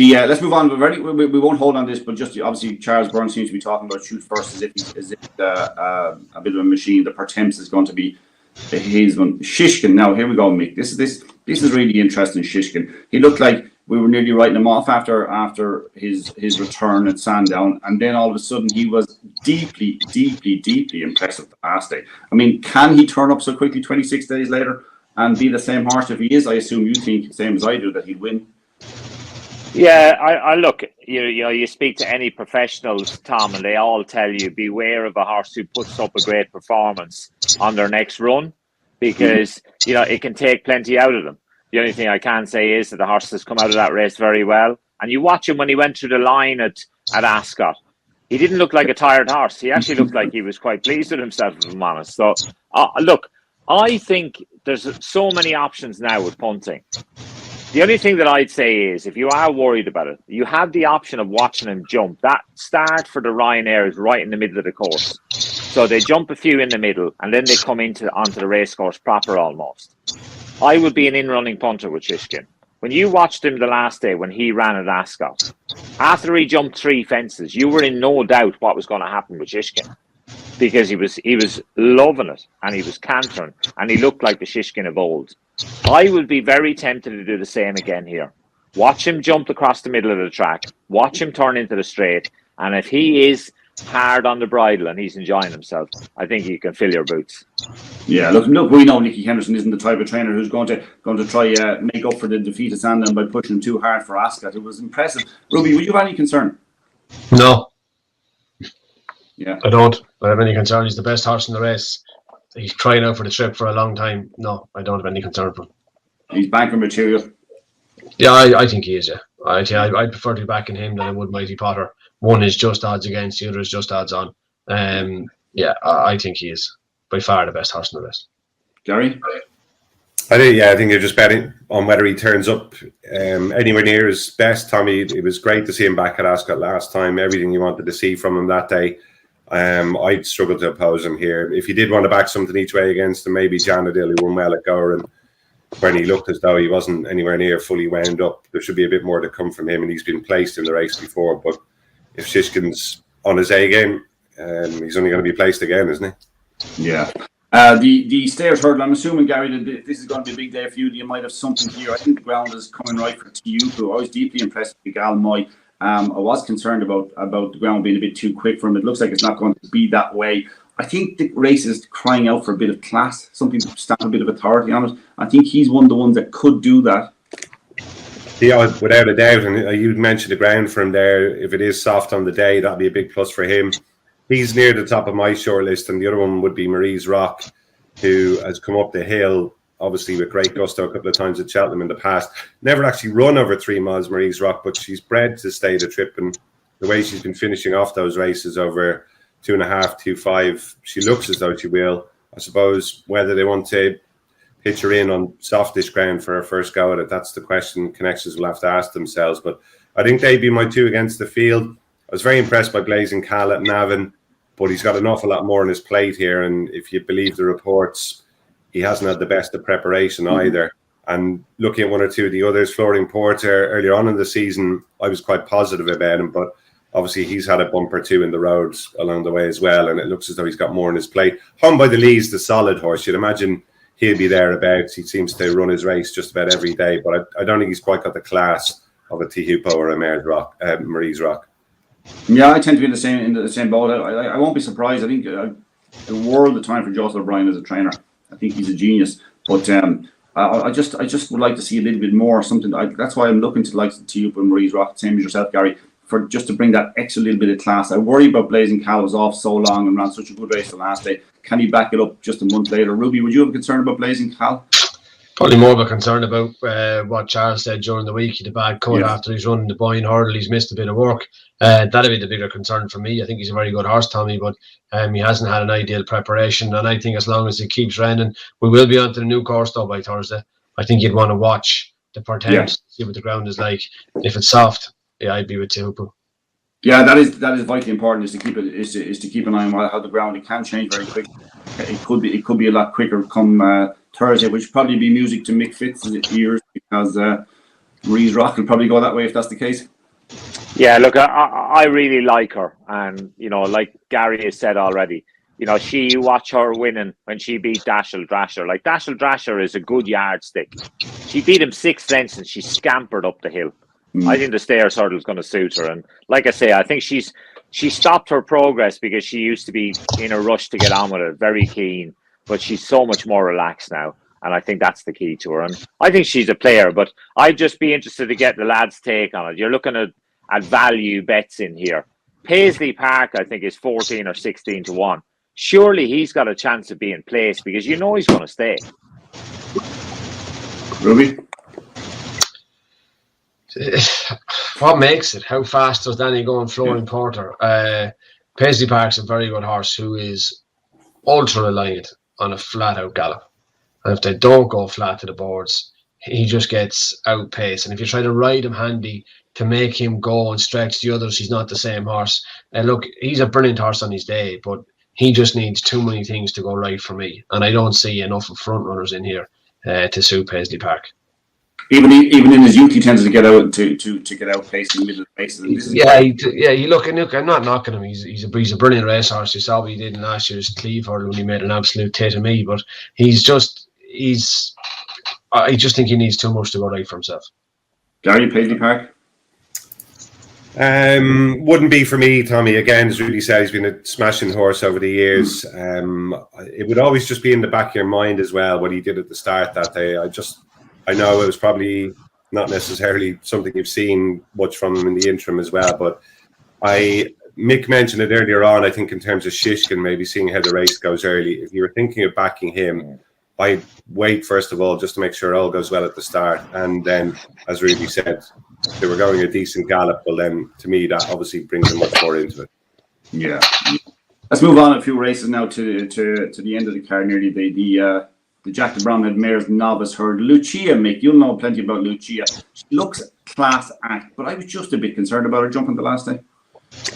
Let's move on. We won't hold on this, but just obviously Charles Byrne seems to be talking about shoot first as if a bit of a machine. The Pertemps is going to be his one. Shishkin. Now here we go, Mick. This is really interesting. Shishkin. He looked like we were nearly writing him off after his return at Sandown, and then all of a sudden he was deeply impressive the last day. I mean, can he turn up so quickly 26 days later and be the same horse? If he is, I assume you think, same as I do, that he'd win. Yeah, I look, you speak to any professionals, Tom, and they all tell you beware of a horse who puts up a great performance on their next run, because it can take plenty out of them. The only thing I can say is that the horse has come out of that race very well. And you watch him when he went through the line at Ascot. He didn't look like a tired horse. He actually looked like he was quite pleased with himself, if I'm honest. So, look, I think there's so many options now with punting. The only thing that I'd say is, if you are worried about it, you have the option of watching him jump. That start for the Ryanair is right in the middle of the course. So they jump a few in the middle, and then they come onto the race course proper almost. I would be an in-running punter with Shishkin. When you watched him the last day when he ran at Ascot, after he jumped 3 fences, you were in no doubt what was going to happen with Shishkin, because he was loving it, and he was cantering, and he looked like the Shishkin of old. I would be very tempted to do the same again here. Watch him jump across the middle of the track, watch him turn into the straight, and if he is hard on the bridle and he's enjoying himself, I think you can fill your boots. Yeah, look, we know Nicky Henderson isn't the type of trainer who's going to try make up for the defeat of Sandown by pushing him too hard for Ascot. It was impressive. Ruby, would you have any concern? No. Yeah, I don't have any concern. He's the best horse in the race. He's trying out for the trip for a long time. No, I don't have any concern for him. He's banker material. Yeah, I think he is, yeah. I prefer to be backing him than I would Mighty Potter. One is just odds against, the other is just odds on. Yeah, I think he is by far the best horse in the race. Gary? I think you're just betting on whether he turns up anywhere near his best. Tommy, it was great to see him back at Ascot last time. Everything you wanted to see from him that day. I'd struggle to oppose him here. If you did want to back something each way against him, maybe Janadil, who won well at Gower, and when he looked as though he wasn't anywhere near fully wound up, there should be a bit more to come from him, and he's been placed in the race before. But if Shishkin's on his A game, he's only going to be placed again, isn't he? Yeah. The stairs hurdle, I'm assuming, Gary, that this is going to be a big day for you. You might have something here. I think the ground is coming right for TU. I was deeply impressed with Gal Moy. I was concerned about the ground being a bit too quick for him. It looks like it's not going to be that way. I think the race is crying out for a bit of class, something to stamp a bit of authority on it. I think he's one of the ones that could do that. Yeah, without a doubt. And you mentioned the ground for him there. If it is soft on the day, that'd be a big plus for him. He's near the top of my shortlist, and the other one would be Marie's Rock, who has come up the hill, obviously with great gusto a couple of times at Cheltenham in the past. Never actually run over 3 miles, Marie's Rock, but she's bred to stay the trip, and the way she's been finishing off those races over 2.5, 2.5, she looks as though she will. I suppose whether they want to pitch her in on softish ground for her first go at it, that's the question connections will have to ask themselves. But I think they'd be my 2 against the field. I was very impressed by Blazing Cal at Navan, but he's got an awful lot more on his plate here, and if you believe the reports, he hasn't had the best of preparation either. And looking at 1 or 2 of the others, Flooring Porter, earlier on in the season, I was quite positive about him, but obviously he's had a bump or two in the roads along the way as well, and it looks as though he's got more on his plate. Home by the Lee's the solid horse. You'd imagine he'll be thereabouts. He seems to run his race just about every day, but I don't think he's quite got the class of a Tihupo or a Marie's Rock. Yeah, I tend to be in the same boat. I won't be surprised. I think a world of time for Joseph O'Brien as a trainer. I think he's a genius, but I just would like to see a little bit more something. That's why I'm looking to the likes of Tihupo and Marie's Rock, same as yourself, Gary, for just to bring that extra little bit of class. I worry about Blazing Cal was off so long and ran such a good race the last day. Can he back it up just a month later? Ruby, would you have a concern about Blazing Cal? Probably more of a concern about what Charles said during the week. He had a bad cut after he's running the Boyne hurdle. He's missed a bit of work. That'd be the bigger concern for me. I think he's a very good horse, Tommy, but he hasn't had an ideal preparation. And I think as long as he keeps running, we will be onto the new course though by Thursday. I think you'd want to watch the portents, see what the ground is like. If it's soft, I'd be with Tihupo. Yeah, that is vitally important. Is to keep an eye on how the ground. It can change very quick. It could be a lot quicker come Thursday, which probably be music to Mick Fitz's ears, because Marie's Rock will probably go that way if that's the case. Yeah, look, I really like her, and like Gary has said already, you watch her winning when she beat Dashel Drasher. Like, Dashel Drasher is a good yardstick. She beat him 6 lengths and she scampered up the hill. I think the stairs hurdle is going to suit her, and like I say, I think she stopped her progress because she used to be in a rush to get on with it, very keen, but she's so much more relaxed now, and I think that's the key to her. And I think she's a player, but I'd just be interested to get the lads' take on it. You're looking at value bets in here. Paisley Park, I think, is 14 or 16 to 1. Surely he's got a chance of being placed because he's going to stay. Ruby? What makes it? How fast does Danny go and Flooring Porter? Paisley Park's a very good horse who is ultra reliant on a flat out gallop. And if they don't go flat to the boards, he just gets outpaced. And if you try to ride him handy to make him go and stretch the others, he's not the same horse. And look, he's a brilliant horse on his day, but he just needs too many things to go right for me. And I don't see enough of front runners in here to suit Paisley Park. Even in his youth, he tends to get out to get outpaced in the middle of the races. Look, I'm not knocking him. He's a brilliant racehorse. You saw what he did in last year's Cleve hurdle when he made an absolute tit of me. But I just think he needs too much to go right for himself. Gary, Paisley Park? Wouldn't be for me, Tommy. Again, as Rudy said, he's been a smashing horse over the years. It would always just be in the back of your mind as well what he did at the start that day. I know it was probably not necessarily something you've seen much from him in the interim as well, but Mick mentioned it earlier on, I think in terms of Shishkin, maybe seeing how the race goes early. If you were thinking of backing him, I'd wait first of all just to make sure it all goes well at the start. And then, as Ruby said, if they were going a decent gallop, well then, to me, that obviously brings them much more into it. Yeah. Let's move on a few races now to the end of the card, nearly the Jack de Bromhead Mares Novice Herd. Lucia, Mick, you'll know plenty about Lucia. She looks class act, but I was just a bit concerned about her jumping the last day.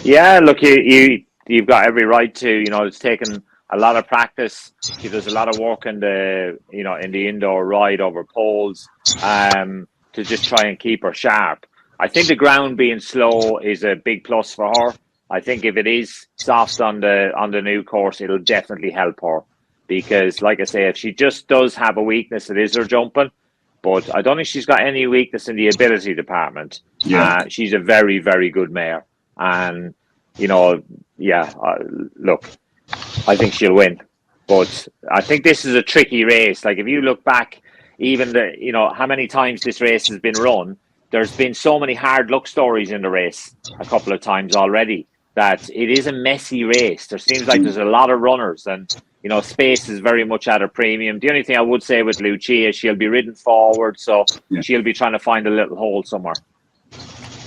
Yeah, look, you've got every right to. It's taken a lot of practice. She does a lot of work in the indoor ride over poles to just try and keep her sharp. I think the ground being slow is a big plus for her. I think if it is soft on the new course, it'll definitely help her. Because, like I say, if she just does have a weakness, it is her jumping. But I don't think she's got any weakness in the ability department. Yeah. She's a very, very good mare. And, look, I think she'll win. But I think this is a tricky race. Like, if you look back, even how many times this race has been run, there's been so many hard luck stories in the race a couple of times already that it is a messy race. There seems like there's a lot of runners and, space is very much at a premium. The only thing I would say with Lucia, she'll be ridden forward, so she'll be trying to find a little hole somewhere.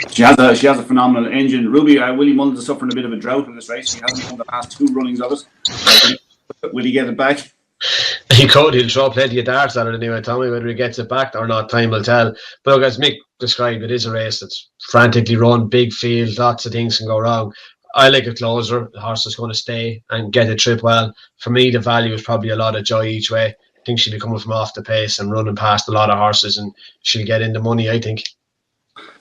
She has a phenomenal engine. Ruby, Willie Mullins is suffering a bit of a drought in this race. He hasn't won the last 2 runnings of it. Will he get it back? He could. He'll throw plenty of darts at it anyway, Tommy. Whether he gets it back or not, time will tell. But look, as Mick described, it is a race that's frantically run, big field, lots of things can go wrong. I like a closer. The horse is going to stay and get the trip well. For me, the value is probably a lot of joy each way. I think she'll be coming from off the pace and running past a lot of horses, and she'll get in the money, I think.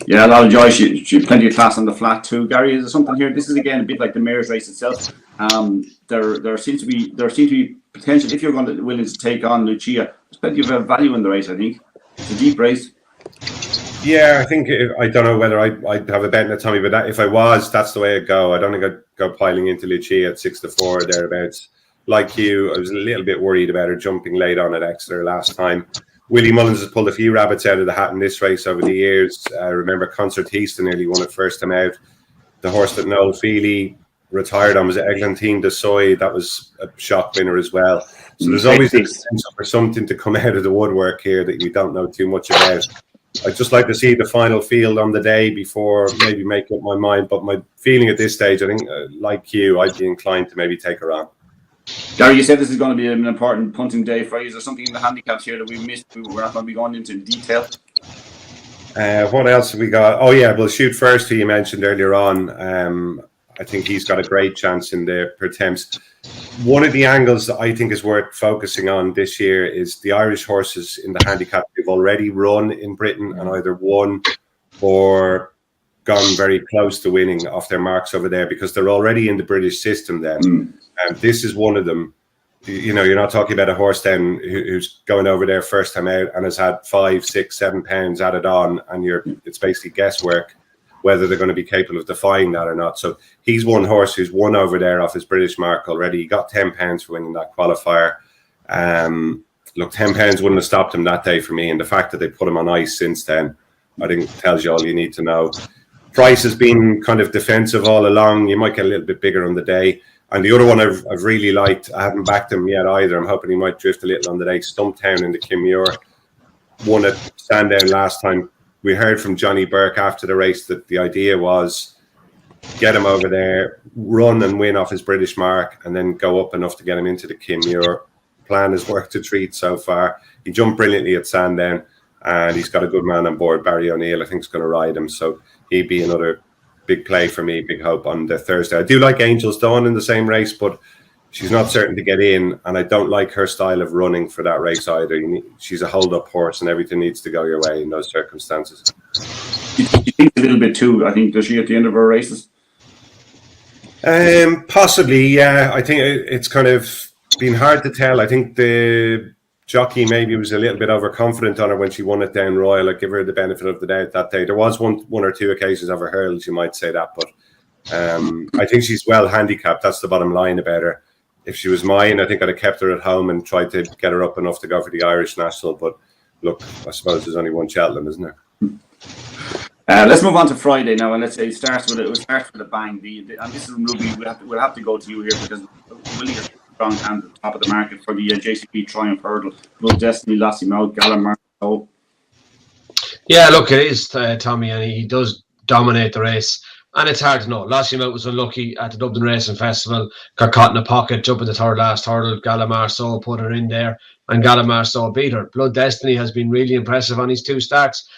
Yeah, a lot of joy. She plenty of class on the flat too. Gary, is there something here? This is again a bit like the mare's race itself. There seems to be potential if you're willing to take on Lucia. There's plenty of value in the race. I think it's a deep race. Yeah, I think I don't know whether I'd have a bet on it, Tommy, but if I was, that's the way I'd go. I don't think I'd go piling into Lucia at 6-4 or thereabouts. Like you, I was a little bit worried about her jumping late on at Exeter last time. Willie Mullins has pulled a few rabbits out of the hat in this race over the years. I remember Concertista nearly won it first time out. The horse that Noel Feely retired on was Eglantine de Soy. That was a shock winner as well. So there's always a potential for something to come out of the woodwork here that you don't know too much about. I'd just like to see the final field on the day before maybe make up my mind. But my feeling at this stage, I think, like you, I'd be inclined to maybe take her on. Gary, you said this is going to be an important punting day for you. Is there something in the handicaps here that we missed? We're not going to be going into detail. What else have we got? Oh, yeah, well, Shoot First, who you mentioned earlier on. I think he's got a great chance in the Pertemps. One of the angles that I think is worth focusing on this year is the Irish horses in the handicap. They've already run in Britain and either won or gone very close to winning off their marks over there because they're already in the British system then. And this is one of them. You know, you're not talking about a horse then who's going over there first time out and has had 5, 6, 7 pounds added on, and it's basically guesswork whether they're going to be capable of defying that or not. So he's one horse who's won over there off his British mark already. He got £10 for winning that qualifier. Look, £10 wouldn't have stopped him that day for me, and the fact that they put him on ice since then, I think tells you all you need to know. Price has been kind of defensive all along. You might get a little bit bigger on the day. And the other one I've really liked, I haven't backed him yet either. I'm hoping he might drift a little on the day. Stumptown in the Kimure won at Sandown last time. We heard from Johnny Burke after the race that the idea was get him over there, run and win off his British mark, and then go up enough to get him into the Kimure. Plan has worked a treat so far. He jumped brilliantly at Sandown, and he's got a good man on board. Barry O'Neill, I think, is going to ride him. So he'd be another big play for me, big hope on the Thursday. I do like Angel's Dawn in the same race, but she's not certain to get in, and I don't like her style of running for that race either. She's a hold-up horse, and everything needs to go your way in those circumstances. You think a little bit too, I think, does she at the end of her races? Possibly, yeah. I think it's kind of been hard to tell. I think the jockey maybe was a little bit overconfident on her when she won it down Royal. I'd give her the benefit of the doubt that day. There was one or two occasions of her hurdles, you might say that, but I think she's well handicapped. That's the bottom line about her. If she was mine, I think I'd have kept her at home and tried to get her up enough to go for the Irish National. But look, I suppose there's only one Cheltenham, isn't there? Let's move on to Friday now, and let's say it starts with a bang. And this is Ruby. We'll have to go to you here because Willie has a strong hand at the top of the market for the JCP Triumph Hurdle. Blood Destiny, Lassie Mouth, Gallimar. Yeah, look, it is Tommy, and he does dominate the race. And it's hard to know. Lassie Mouth was unlucky at the Dublin Racing Festival, got caught in a pocket, jumping the third last hurdle. Gallimar Soul put her in there, and Gallimar Soul beat her. Blood Destiny has been really impressive on his 2 starts.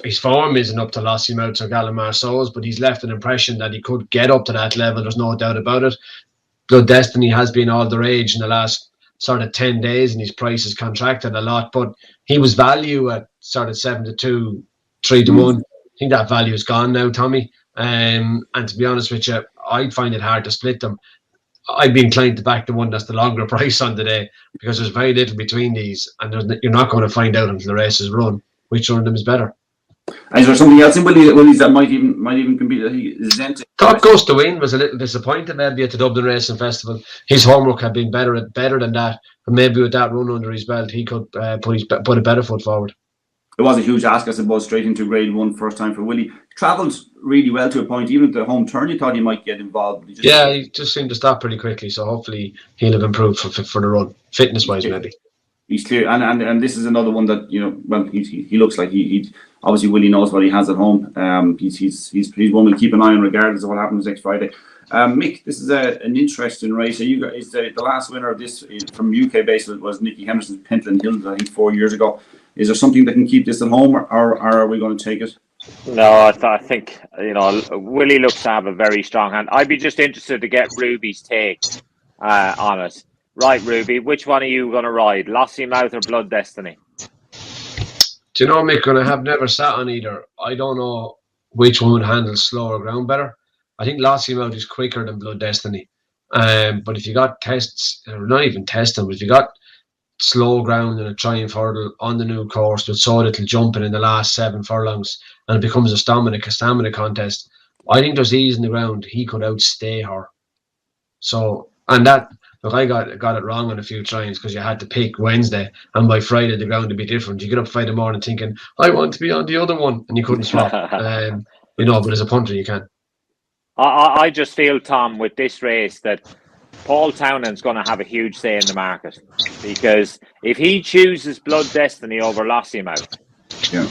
His form isn't up to Lassie Mouth or Gallimar Souls, but he's left an impression that he could get up to that level. There's no doubt about it. Blood Destiny has been all the rage in the last sort of 10 days, and his price has contracted a lot, but he was value at sort of 7-2, 3-1. I think that value is gone now, Tommy. And to be honest with you, I'd find it hard to split them. I'd be inclined to back the one that's the longer price on the day because there's very little between these, and you're not going to find out until the race is run which one of them is better. And is there something else in Willie's that might even compete? Zent. Top Ghost to Win was a little disappointed maybe at the Dublin Racing Festival. His homework had been better than that, and maybe with that run under his belt, he could put a better foot forward. It was a huge ask, I suppose, straight into Grade 1 first time for Willie. Travelled really well to a point. Even at the home turn, you thought he might get involved. He just seemed to stop pretty quickly. So hopefully he'll have improved for the run, fitness-wise maybe. He's clear, and this is another one that he looks like he obviously Willie knows what he has at home. He's one we'll keep an eye on regardless of what happens next Friday. Mick, this is an interesting race. The last winner of this from UK base was Nicky Henderson's Pentland Hill, I think 4 years ago. Is there something that can keep this at home, or are we going to take it? No, I think Willie looks to have a very strong hand. I'd be just interested to get Ruby's take on it. Right, Ruby, which one are you going to ride, Lassie Mouth or Blood Destiny? Do you know, Mick, when I have never sat on either, I don't know which one would handle slower ground better. I think Lossy Mouth is quicker than Blood Destiny. But if you got tests, or not even testing, but if you got slow ground and a triumph hurdle on the new course with so little jumping in the last 7 furlongs and it becomes a stamina contest, I think there's ease in the ground. He could outstay her. So, and that, look, I got it wrong on a few tries because you had to pick Wednesday, and by Friday the ground would be different. You get up Friday morning thinking, I want to be on the other one, and you couldn't swap. But as a punter you can. I just feel, Tom, with this race that Paul Townend's going to have a huge say in the market, because if he chooses Blood Destiny over Lossy Mouth,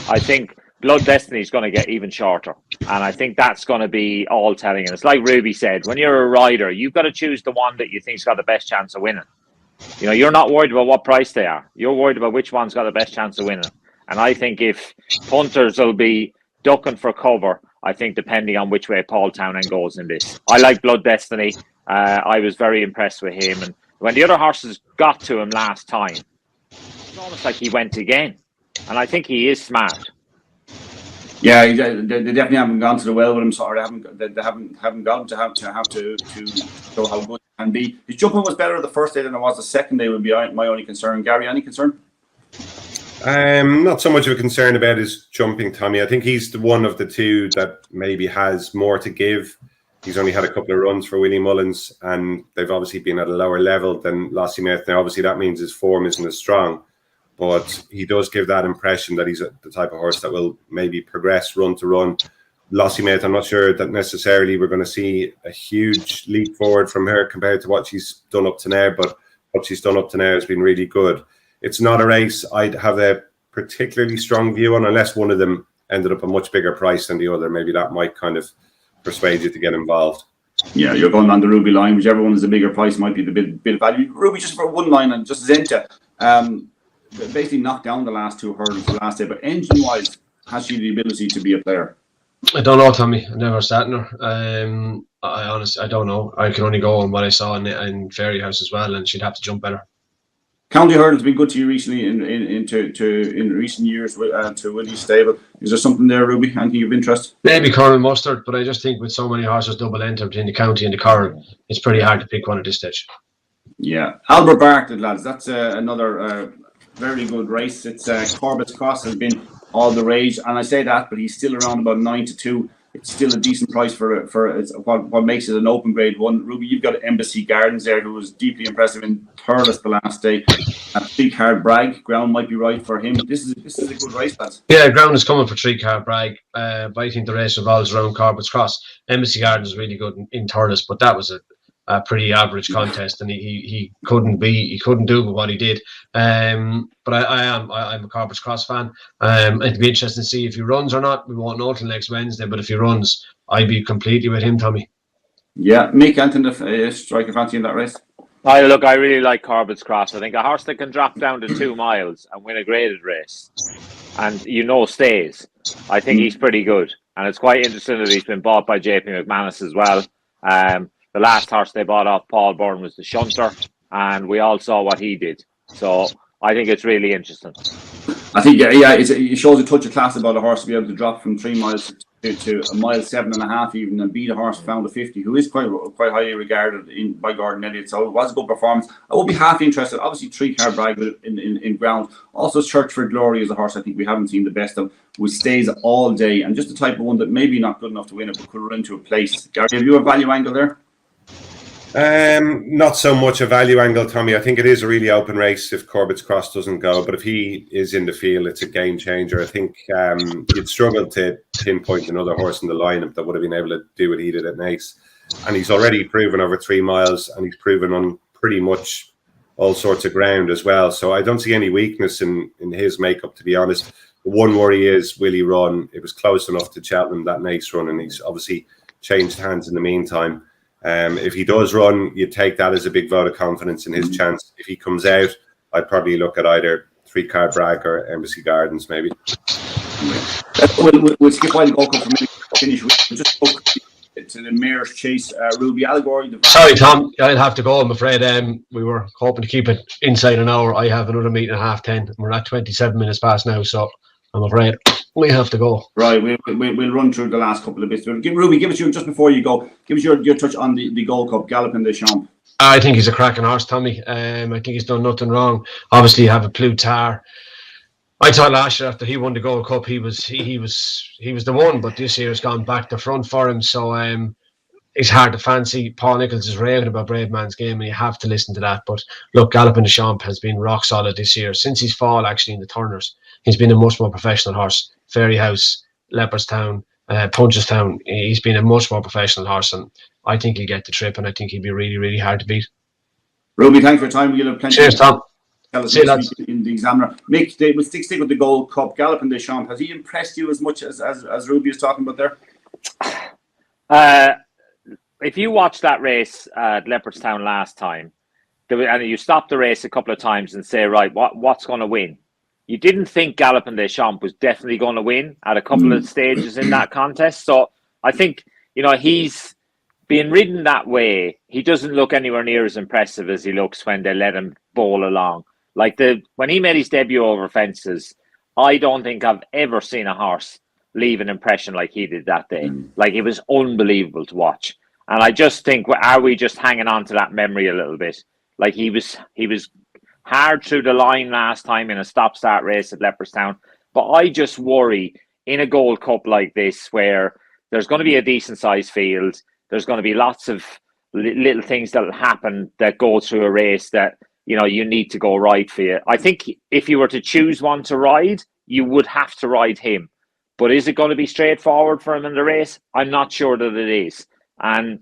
I think Blood Destiny is going to get even shorter, and I think that's going to be all telling. And it's like Ruby said, when you're a rider, you've got to choose the one that you think's got the best chance of winning. You know, you're not worried about what price they are. You're worried about which one's got the best chance of winning. And I think if punters will be ducking for cover, I think depending on which way Paul Townend goes in this. I like Blood Destiny. I was very impressed with him. And when the other horses got to him last time, it's almost like he went again. And I think he is smart. Yeah, they definitely haven't gone to the well with him. Sorry, they haven't got him to have to show how good he can be. His jumping was better the first day than it was the second day. Would be my only concern. Gary, any concern? Not so much of a concern about his jumping, Tommy. I think he's the one of the two that maybe has more to give. He's only had a couple of runs for Willie Mullins, and they've obviously been at a lower level than Lossy Mouth. Now, obviously, that means his form isn't as strong, but he does give that impression that he's the type of horse that will maybe progress run to run. Lossy Mouth, I'm not sure that necessarily we're going to see a huge leap forward from her compared to what she's done up to now, but what she's done up to now has been really good. It's not a race I'd have a particularly strong view on unless one of them ended up a much bigger price than the other. Maybe that might kind of persuade you to get involved. Yeah, you're going on the Ruby line, whichever one is the bigger price might be the bit of value. Ruby, just for one line, and just Zenta, basically knocked down the last 2 hurdles the last day, but engine-wise, has she the ability to be a player? I don't know, Tommy. I never sat in her. I honestly don't know. I can only go on what I saw in Fairy House as well, and she'd have to jump better. County hurdles been good to you recently in recent years to Willie's stable. Is there something there, Ruby? Anything of interest? Maybe Corn Mustard, but I just think with so many horses double enter between the county and the Corn, it's pretty hard to pick one at this stage. Yeah, Albert Bartlett, lads. That's another very good race. It's Corbett's Cross has been all the rage, and I say that, but he's still around about 9-2. It's still a decent price for what makes it an open grade 1. Ruby, you've got Embassy Gardens there, who was deeply impressive in Thurles the last day. Big Hard Bragg, ground might be right for him. This is a good race, lads. Yeah, ground is coming for 3 Hard Bragg, but I think the race revolves around Corbett's Cross. Embassy Gardens is really good in Thurles, but that was a pretty average contest, and he couldn't do what he did. But I'm a Corbett's Cross fan. It'd be interesting to see if he runs or not. We won't know till next Wednesday, but if he runs, I'd be completely with him, Tommy. Yeah, Mick, Anton, striker fancy in that race? I really like Corbett's Cross. I think a horse that can drop down to 2 miles and win a graded race and stays, I think he's pretty good. And it's quite interesting that he's been bought by JP McManus as well. The last horse they bought off Paul Byrne was the Shunter, and we all saw what he did. So I think it's really interesting. I think, it shows a touch of class about a horse to be able to drop from 3 miles to a mile 7.5 even, and beat a horse found a 50, who is quite highly regarded by Gordon Elliott. So it was a good performance. I would be half interested. Obviously, 3 Card Bragg in ground. Also, Search for Glory is a horse I think we haven't seen the best of, who stays all day, and just the type of one that maybe not good enough to win it, but could run into a place. Gary, have you a value angle there? Not so much a value angle, Tommy. I think it is a really open race if Corbett's Cross doesn't go, but if he is in the field, it's a game changer. I think you'd struggle to pinpoint another horse in the lineup that would have been able to do what he did at Naas, and he's already proven over 3 miles, and he's proven on pretty much all sorts of ground as well. So I don't see any weakness in his makeup, to be honest. The one worry is, will he run? It was close enough to Cheltenham, that Naas run, and he's obviously changed hands in the meantime. If he does run, you'd take that as a big vote of confidence in his chance. If he comes out, I'd probably look at either 3 Card Bragg or Embassy Gardens, maybe. We'll skip while the goal from finish. We'll just go to the Mayor's Chase. Ruby Allegory. Sorry, Tom, I'll have to go, I'm afraid. We were hoping to keep it inside an hour. I have another meeting at 10:30. We're at 27 minutes past now, so I'm afraid we have to go. Right, we'll run through the last couple of bits. Ruby, give us your, just before you go, give us your touch on the Gold Cup, Galopin Des Champs. I think he's a cracking horse, Tommy. I think he's done nothing wrong. Obviously, you have a Plutar. I thought last year after he won the Gold Cup, he was the one, but this year has gone back to front for him. So it's hard to fancy. Paul Nicholls is raving about Brave Man's Game, and you have to listen to that. But look, Galopin Des Champs has been rock solid this year since his fall. Actually, in the Turners, he's been a much more professional horse. Fairyhouse, Leopardstown, Punchestown. He's been a much more professional horse, and I think he'll get the trip, and I think he'll be really, really hard to beat. Ruby, thanks for your time. We'll have plenty. Cheers, Tom. See you lads in the Examiner. Mick, we'll stick with the Gold Cup. Galopin Des Champs, has he impressed you as much as Ruby is talking about there? If you watch that race at Leopardstown last time, and you stop the race a couple of times and say, right, what's going to win? You didn't think Galopin Des Champs was definitely going to win at a couple of stages in that contest. So I think, he's being ridden that way. He doesn't look anywhere near as impressive as he looks when they let him bowl along. Like when he made his debut over fences, I don't think I've ever seen a horse leave an impression like he did that day. Like, it was unbelievable to watch. And I just think, are we just hanging on to that memory a little bit? Like, he was hard through the line last time in a stop-start race at Leopardstown. But I just worry in a Gold Cup like this, where there's going to be a decent-sized field, there's going to be lots of little things that will happen that go through a race that, you need to go right for you. I think if you were to choose one to ride, you would have to ride him. But is it going to be straightforward for him in the race? I'm not sure that it is. And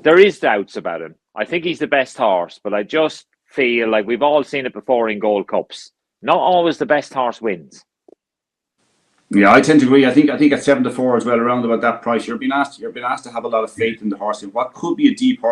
there is doubts about him. I think he's the best horse, but I just feel like we've all seen it before in Gold Cups. Not always the best horse wins. Yeah, I tend to agree. I think at 7-4 as well, around about that price, you're being asked to have a lot of faith in the horse. In what could be a deep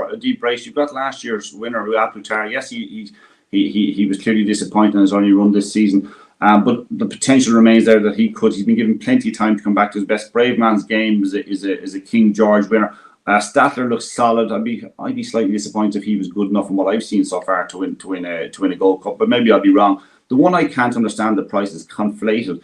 race. You've got last year's winner, Ruby Walsh. Yes, he was clearly disappointing in his only run this season. But the potential remains there that he's been given plenty of time to come back to his best. Brave Man's Game is a King George winner. Statler looks solid. I'd be slightly disappointed if he was good enough from what I've seen so far to win a Gold Cup, but maybe I'll be wrong. The one I can't understand the price is Conflated.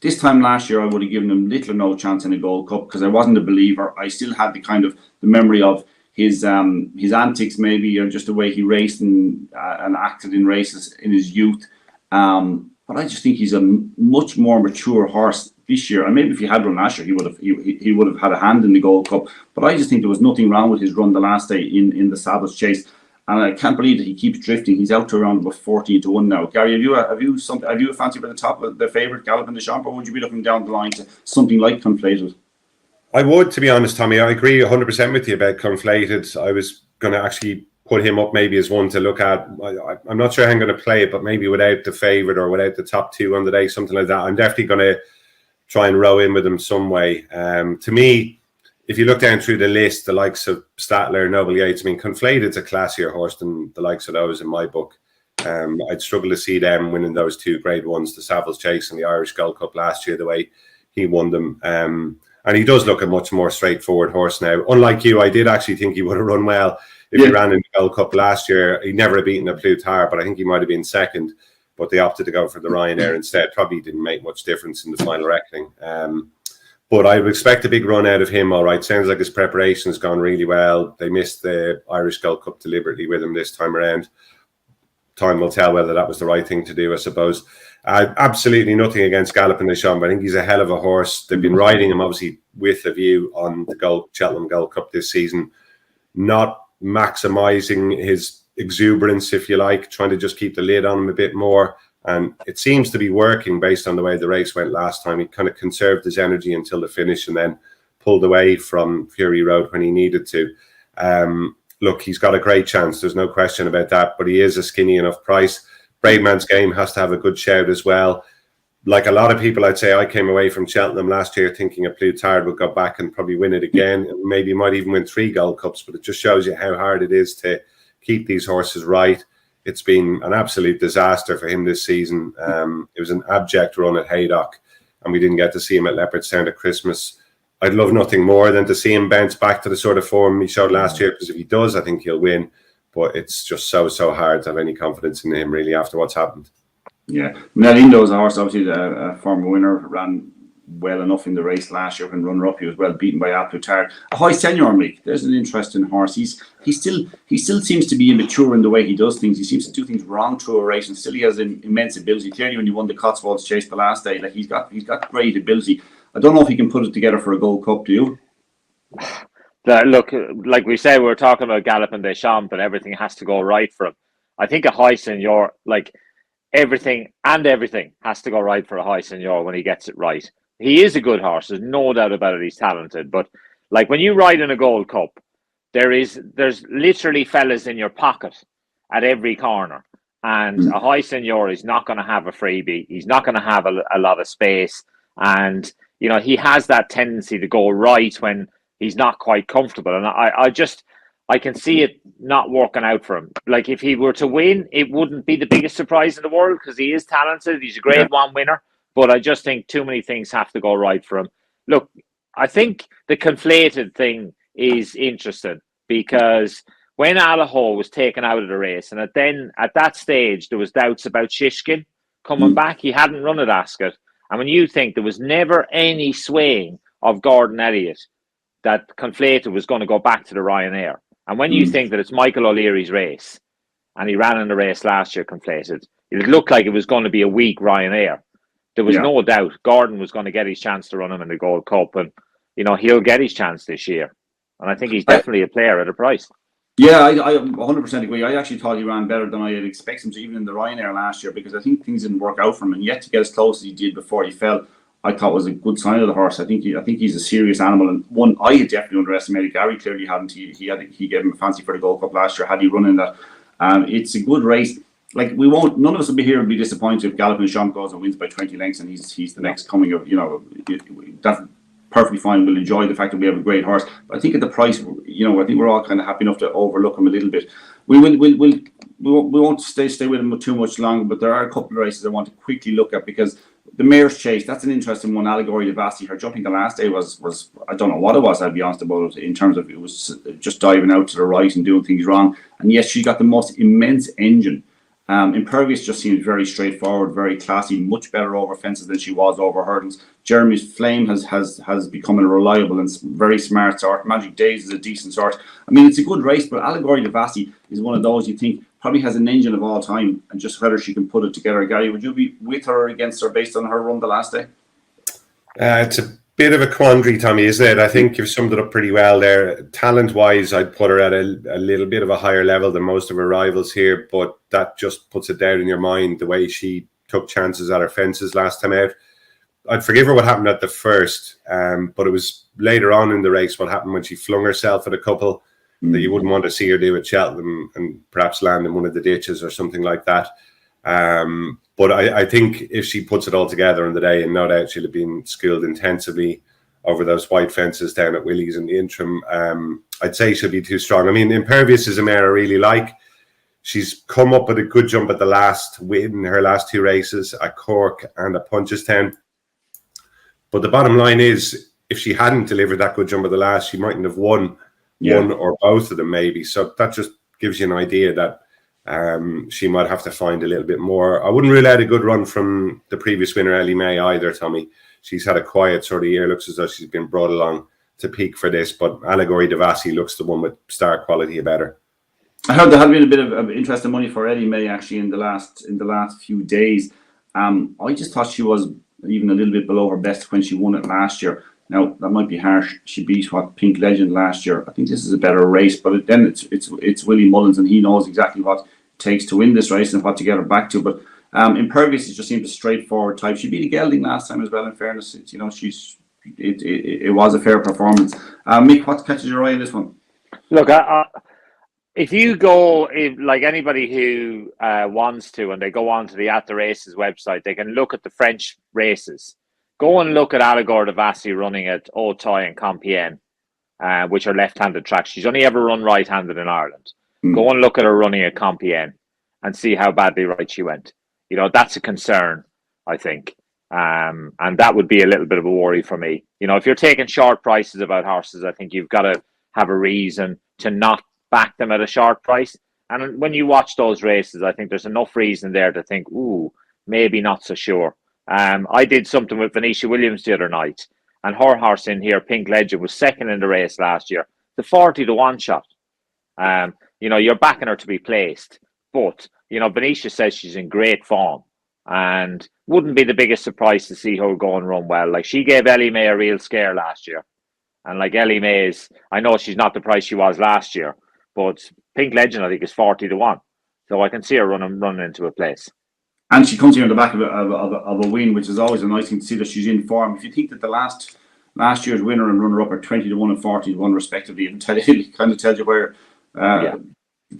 This time last year, I would have given him little or no chance in a Gold Cup because I wasn't a believer. I still had the memory of his antics, maybe, or just the way he raced and acted in races in his youth. But I just think he's a much more mature horse this year. And maybe if he had run last year, he would have had a hand in the Gold Cup. But I just think there was nothing wrong with his run the last day in the Savage Chase. And I can't believe that he keeps drifting. He's out to around about 14-1 now. Gary, have you a fancy for the top of the favourite Galopin Des Champs, or would you be looking down the line to something like Conflated? I would, to be honest, Tommy. I agree 100% with you about Conflated. I was going to actually put him up maybe as one to look at. I'm not sure how I'm going to play it, but maybe without the favourite or without the top two on the day, something like that. I'm definitely going to try and row in with him some way. To me, if you look down through the list, the likes of Statler, Noble Yates, Conflated's a classier horse than the likes of those in my book. I'd struggle to see them winning those two grade ones, the Savills Chase and the Irish Gold Cup last year, the way he won them. And he does look a much more straightforward horse now. Unlike you, I did actually think he would have run well if he ran in the Gold Cup last year. He never had beaten a Plutar, but I think he might have been second. But they opted to go for the Ryanair instead. Probably didn't make much difference in the final reckoning. But I would expect a big run out of him, all right. Sounds like his preparation has gone really well. They missed the Irish Gold Cup deliberately with him this time around. Time will tell whether that was the right thing to do, I suppose. Absolutely nothing against Galopin Des Champs. I think he's a hell of a horse. They've been riding him, obviously, with a view on the Cheltenham Gold Cup this season. Not maximising his exuberance, if you like, trying to just keep the lid on him a bit more. And it seems to be working based on the way the race went last time. He kind of conserved his energy until the finish and then pulled away from Fury Road when he needed to. Look, he's got a great chance. There's no question about that. But he is a skinny enough price. Brave Man's Game has to have a good shout as well. Like a lot of people, I'd say I came away from Cheltenham last year thinking a Plutar would go back and probably win it again. And maybe might even win 3 Gold Cups. But it just shows you how hard it is to keep these horses right. It's been an absolute disaster for him this season. It was an abject run at Haydock, and we didn't get to see him at Leopardstown at Christmas. I'd love nothing more than to see him bounce back to the sort of form he showed last year, because if he does, I think he'll win. But it's just so hard to have any confidence in him, really, after what's happened. Yeah, Melindo's a horse, obviously a former winner, ran well enough in the race last year when runner up. He was well beaten by Aplutar. Ahoy Senior, Mick. There's an interesting horse. He still seems to be immature in the way he does things. He seems to do things wrong through a race, and still he has an immense ability. Clearly, when he won the Cotswolds Chase the last day, like he's got great ability. I don't know if he can put it together for a Gold Cup. Do you? Look, like we said, we're talking about Gallop and Deschamps, and everything has to go right for him. I think a High Senior, like everything has to go right for a High Senior when he gets it right. He is a good horse. There's no doubt about it. He's talented. But like when you ride in a Gold Cup, there's literally fellas in your pocket at every corner. And a High Senior is not going to have a freebie. He's not going to have a lot of space. And, you know, he has that tendency to go right when he's not quite comfortable. And I can see it not working out for him. Like if he were to win, it wouldn't be the biggest surprise in the world because he is talented. He's a grade one winner. But I just think too many things have to go right for him. Look, I think the conflated thing is interesting because when Alaho was taken out of the race, and at that stage there was doubts about Shishkin coming back. He hadn't run at Ascot. And when you think there was never any swaying of Gordon Elliott, that Conflated was going to go back to the Ryanair. And when you think that it's Michael O'Leary's race, and he ran in the race last year, Conflated, it looked like it was going to be a weak Ryanair. There was no doubt Gordon was going to get his chance to run him in the Gold Cup, and you know he'll get his chance this year. And I think he's definitely a player at a price. Yeah, I 100% agree. I actually thought he ran better than I had expected him to, even in the Ryanair last year, because I think things didn't work out for him, and yet to get as close as he did before he fell, I thought was a good sign of the horse. I think he's a serious animal, and one I had definitely underestimated. Gary clearly hadn't. He gave him a fancy for the Gold Cup last year. Had he run in that, it's a good race. Like none of us will be here and be disappointed if Gallop and Deschamps goes and wins by 20 lengths, and he's the next coming of, you know, that's perfectly fine. We'll enjoy the fact that we have a great horse. But I think at the price, you know, I think we're all kind of happy enough to overlook him a little bit. We won't stay with him too much longer, but there are a couple of races I want to quickly look at, because the Mare's Chase, that's an interesting one. Allegory de Vasti, her jumping the last day was I don't know what it was, I'll be honest about it, in terms of it was just diving out to the right and doing things wrong. And yes, she got the most immense engine. Impervious just seems very straightforward, very classy, much better over fences than she was over hurdles. Jeremy's Flame has become a reliable and very smart sort. Magic Days is a decent sort. I mean, it's a good race, but Allegory de Vasti is one of those you think probably has an engine of all time, and just whether she can put it together. Gary, would you be with her or against her based on her run the last day? It's a bit of a quandary, Tommy, isn't it? I think you've summed it up pretty well there. Talent-wise, I'd put her at a little bit of a higher level than most of her rivals here, but that just puts it down in your mind, the way she took chances at her fences last time out. I'd forgive her what happened at the first, but it was later on in the race what happened when she flung herself at a couple that you wouldn't want to see her do at Cheltenham and perhaps land in one of the ditches or something like that. But I think if she puts it all together on the day, and no doubt she'll have been skilled intensively over those white fences down at Willie's in the interim, I'd say she'll be too strong. I mean, Impervious is a mare I really like. She's come up with a good jump at the last win, her last two races at Cork and at Punchestown. But the bottom line is, if she hadn't delivered that good jump at the last, she mightn't have won one or both of them maybe. So that just gives you an idea that she might have to find a little bit more. I wouldn't rule out a good run from the previous winner, Ellie May, either, Tommy. She's had a quiet sort of year. Looks as though she's been brought along to peak for this. But Allegory de Vasti looks the one with star quality about her. I heard there had been a bit of interest in money for Ellie May actually in the last few days. I just thought she was even a little bit below her best when she won it last year. Now that might be harsh. She beat Pink Legend last year. I think this is a better race, but then it's Willie Mullins, and he knows exactly what it takes to win this race and what to get her back to. But Impervious just seems a straightforward type. She beat a gelding last time as well. In fairness, it was a fair performance. Mick, what catches your eye in this one? Look, if you go, like anybody who wants to, and they go on to the At the Races website, they can look at the French races. Go and look at Allegory de Vasti running at Auteuil and Compiègne, which are left-handed tracks. She's only ever run right-handed in Ireland. Go and look at her running at Compiègne and see how badly right she went. You know, that's a concern, I think. And that would be a little bit of a worry for me. You know, if you're taking short prices about horses, I think you've got to have a reason to not back them at a short price. And when you watch those races, I think there's enough reason there to think, ooh, maybe not so sure. I did something with Venetia Williams the other night, and her horse in here, Pink Legend, was second in the race last year. The 40-1 shot. You're backing her to be placed, but Venetia says she's in great form, and wouldn't be the biggest surprise to see her go and run well. Like, she gave Ellie May a real scare last year, and like Ellie May I know she's not the price she was last year, but Pink Legend I think is 40-1, so I can see her running into a place. And she comes here on the back of a win, which is always a nice thing to see that she's in form. If you think that the last year's winner and runner-up are 20-1 and 40-1 respectively, it kind of tells you where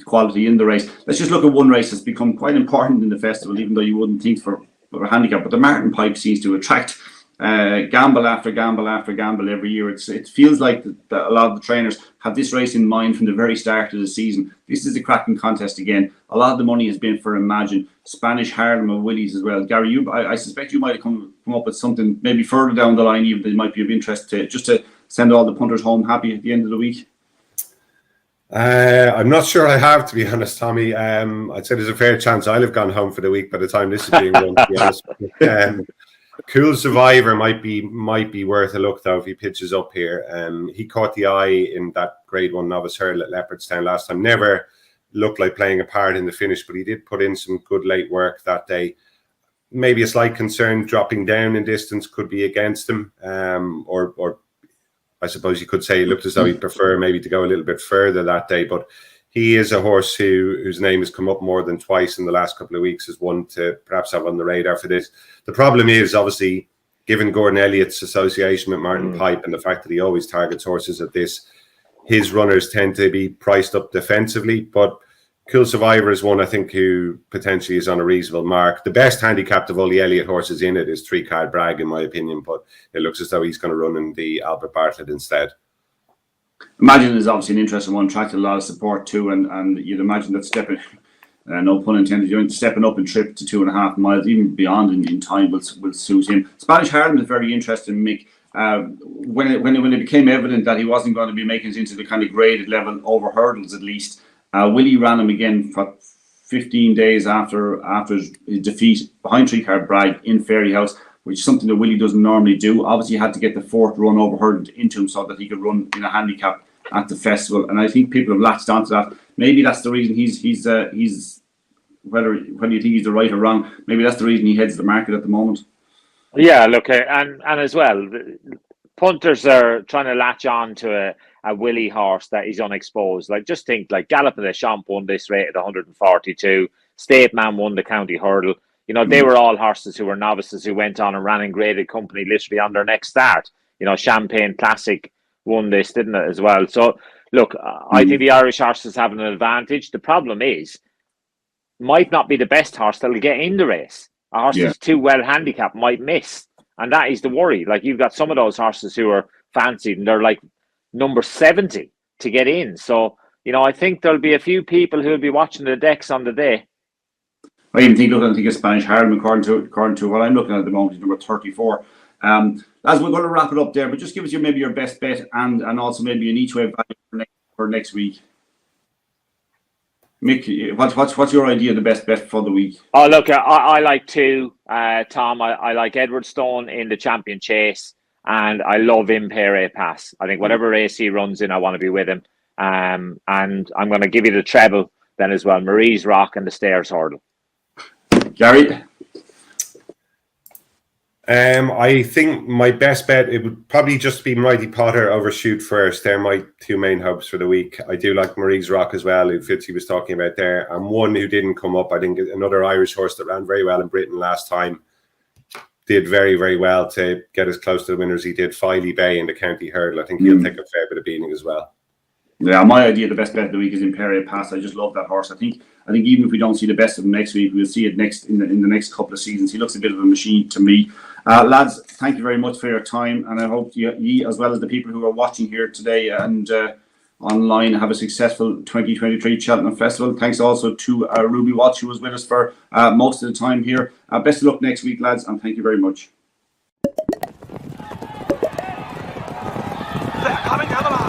quality in the race. Let's just look at one race that's become quite important in the festival, even though you wouldn't think for a handicap. But the Martin Pipe seems to attract gamble after gamble after gamble every year. It feels like that a lot of the trainers have this race in mind from the very start of the season. This is a cracking contest again. A lot of the money has been for Imagine, Spanish Harlem and Willys as well. Gary, I suspect you might have come up with something maybe further down the line even that might be of interest to send all the punters home happy at the end of the week. I'm not sure I have, to be honest, Tommy. I'd say there's a fair chance I'll have gone home for the week by the time this is being run, to be honest. Cool Survivor might be worth a look though if he pitches up here. He caught the eye in that Grade 1 novice hurdle at Leopardstown last time. Never looked like playing a part in the finish, but he did put in some good late work that day. Maybe a slight concern dropping down in distance could be against him, or I suppose you could say it looked as though he'd prefer maybe to go a little bit further that day. But he is a horse whose name has come up more than twice in the last couple of weeks as one to perhaps have on the radar for this. The problem is, obviously, given Gordon Elliott's association with Martin Pipe and the fact that he always targets horses at this, his runners tend to be priced up defensively. But Cool Survivor is one, I think, who potentially is on a reasonable mark. The best handicapped of all the Elliott horses in it is 3 Card Bragg, in my opinion, but it looks as though he's going to run in the Albert Bartlett instead. Imagine is obviously an interesting one, attracted a lot of support too, and you'd imagine that stepping, no pun intended, stepping up in trip to 2.5 miles, even beyond in time, will suit him. Spanish Harlem is very interesting, Mick. When it became evident that he wasn't going to be making it into the kind of graded level over hurdles, at least, Willie ran him again for 15 days after his defeat behind 3 Card Bragg in Fairy House, which is something that Willie doesn't normally do. Obviously, he had to get the 4th run over hurdle into him so that he could run in a handicap at the festival. And I think people have latched onto that. Maybe that's the reason he's whether you think he's the right or wrong, maybe that's the reason he heads the market at the moment. Yeah, look, and as well, punters are trying to latch on to a Willie horse that is unexposed. Like, just think, like Gallop of the Champ won this rate at 142. State Man won the county hurdle. They were all horses who were novices who went on and ran in graded company literally on their next start. Champagne Classic won this, didn't it, as well? So, look, I think the Irish horses have an advantage. The problem is, might not be the best horse that'll get in the race. A horse that's too well handicapped might miss. And that is the worry. Like, you've got some of those horses who are fancied and they're like number 70 to get in. So, I think there'll be a few people who'll be watching the decks on the day. I even think of Spanish Harlem, according to what I'm looking at the moment, is number 34. As we're going to wrap it up there, but just give us maybe your best bet and also maybe an each way value for next week. Mick, what's your idea of the best bet for the week? Oh, look, I like 2, Tom. I like Edward Stone in the Champion Chase, and I love Impere Pass. I think whatever race he runs in, I want to be with him. And I'm going to give you the treble then as well, Marie's Rock and the Stairs Hurdle. Gary? I think my best bet, it would probably just be Mighty Potter over Shoot First. They're my 2 main hopes for the week. I do like Marie's Rock as well, who Fitzy was talking about there. And one who didn't come up, I think another Irish horse that ran very well in Britain last time, did very, very well to get as close to the winners he did, Filey Bay in the county hurdle. I think he'll take a fair bit of beating as well. Yeah, my idea of the best bet of the week is Imperial Pass. I just love that horse. I think even if we don't see the best of him next week, we'll see it in the next couple of seasons. He looks a bit of a machine to me. Lads, thank you very much for your time, and I hope you as well as the people who are watching here today and online have a successful 2023 Cheltenham Festival. Thanks also to Ruby Walsh, who was with us for most of the time here. Best of luck next week, lads, and thank you very much. They're coming down the line.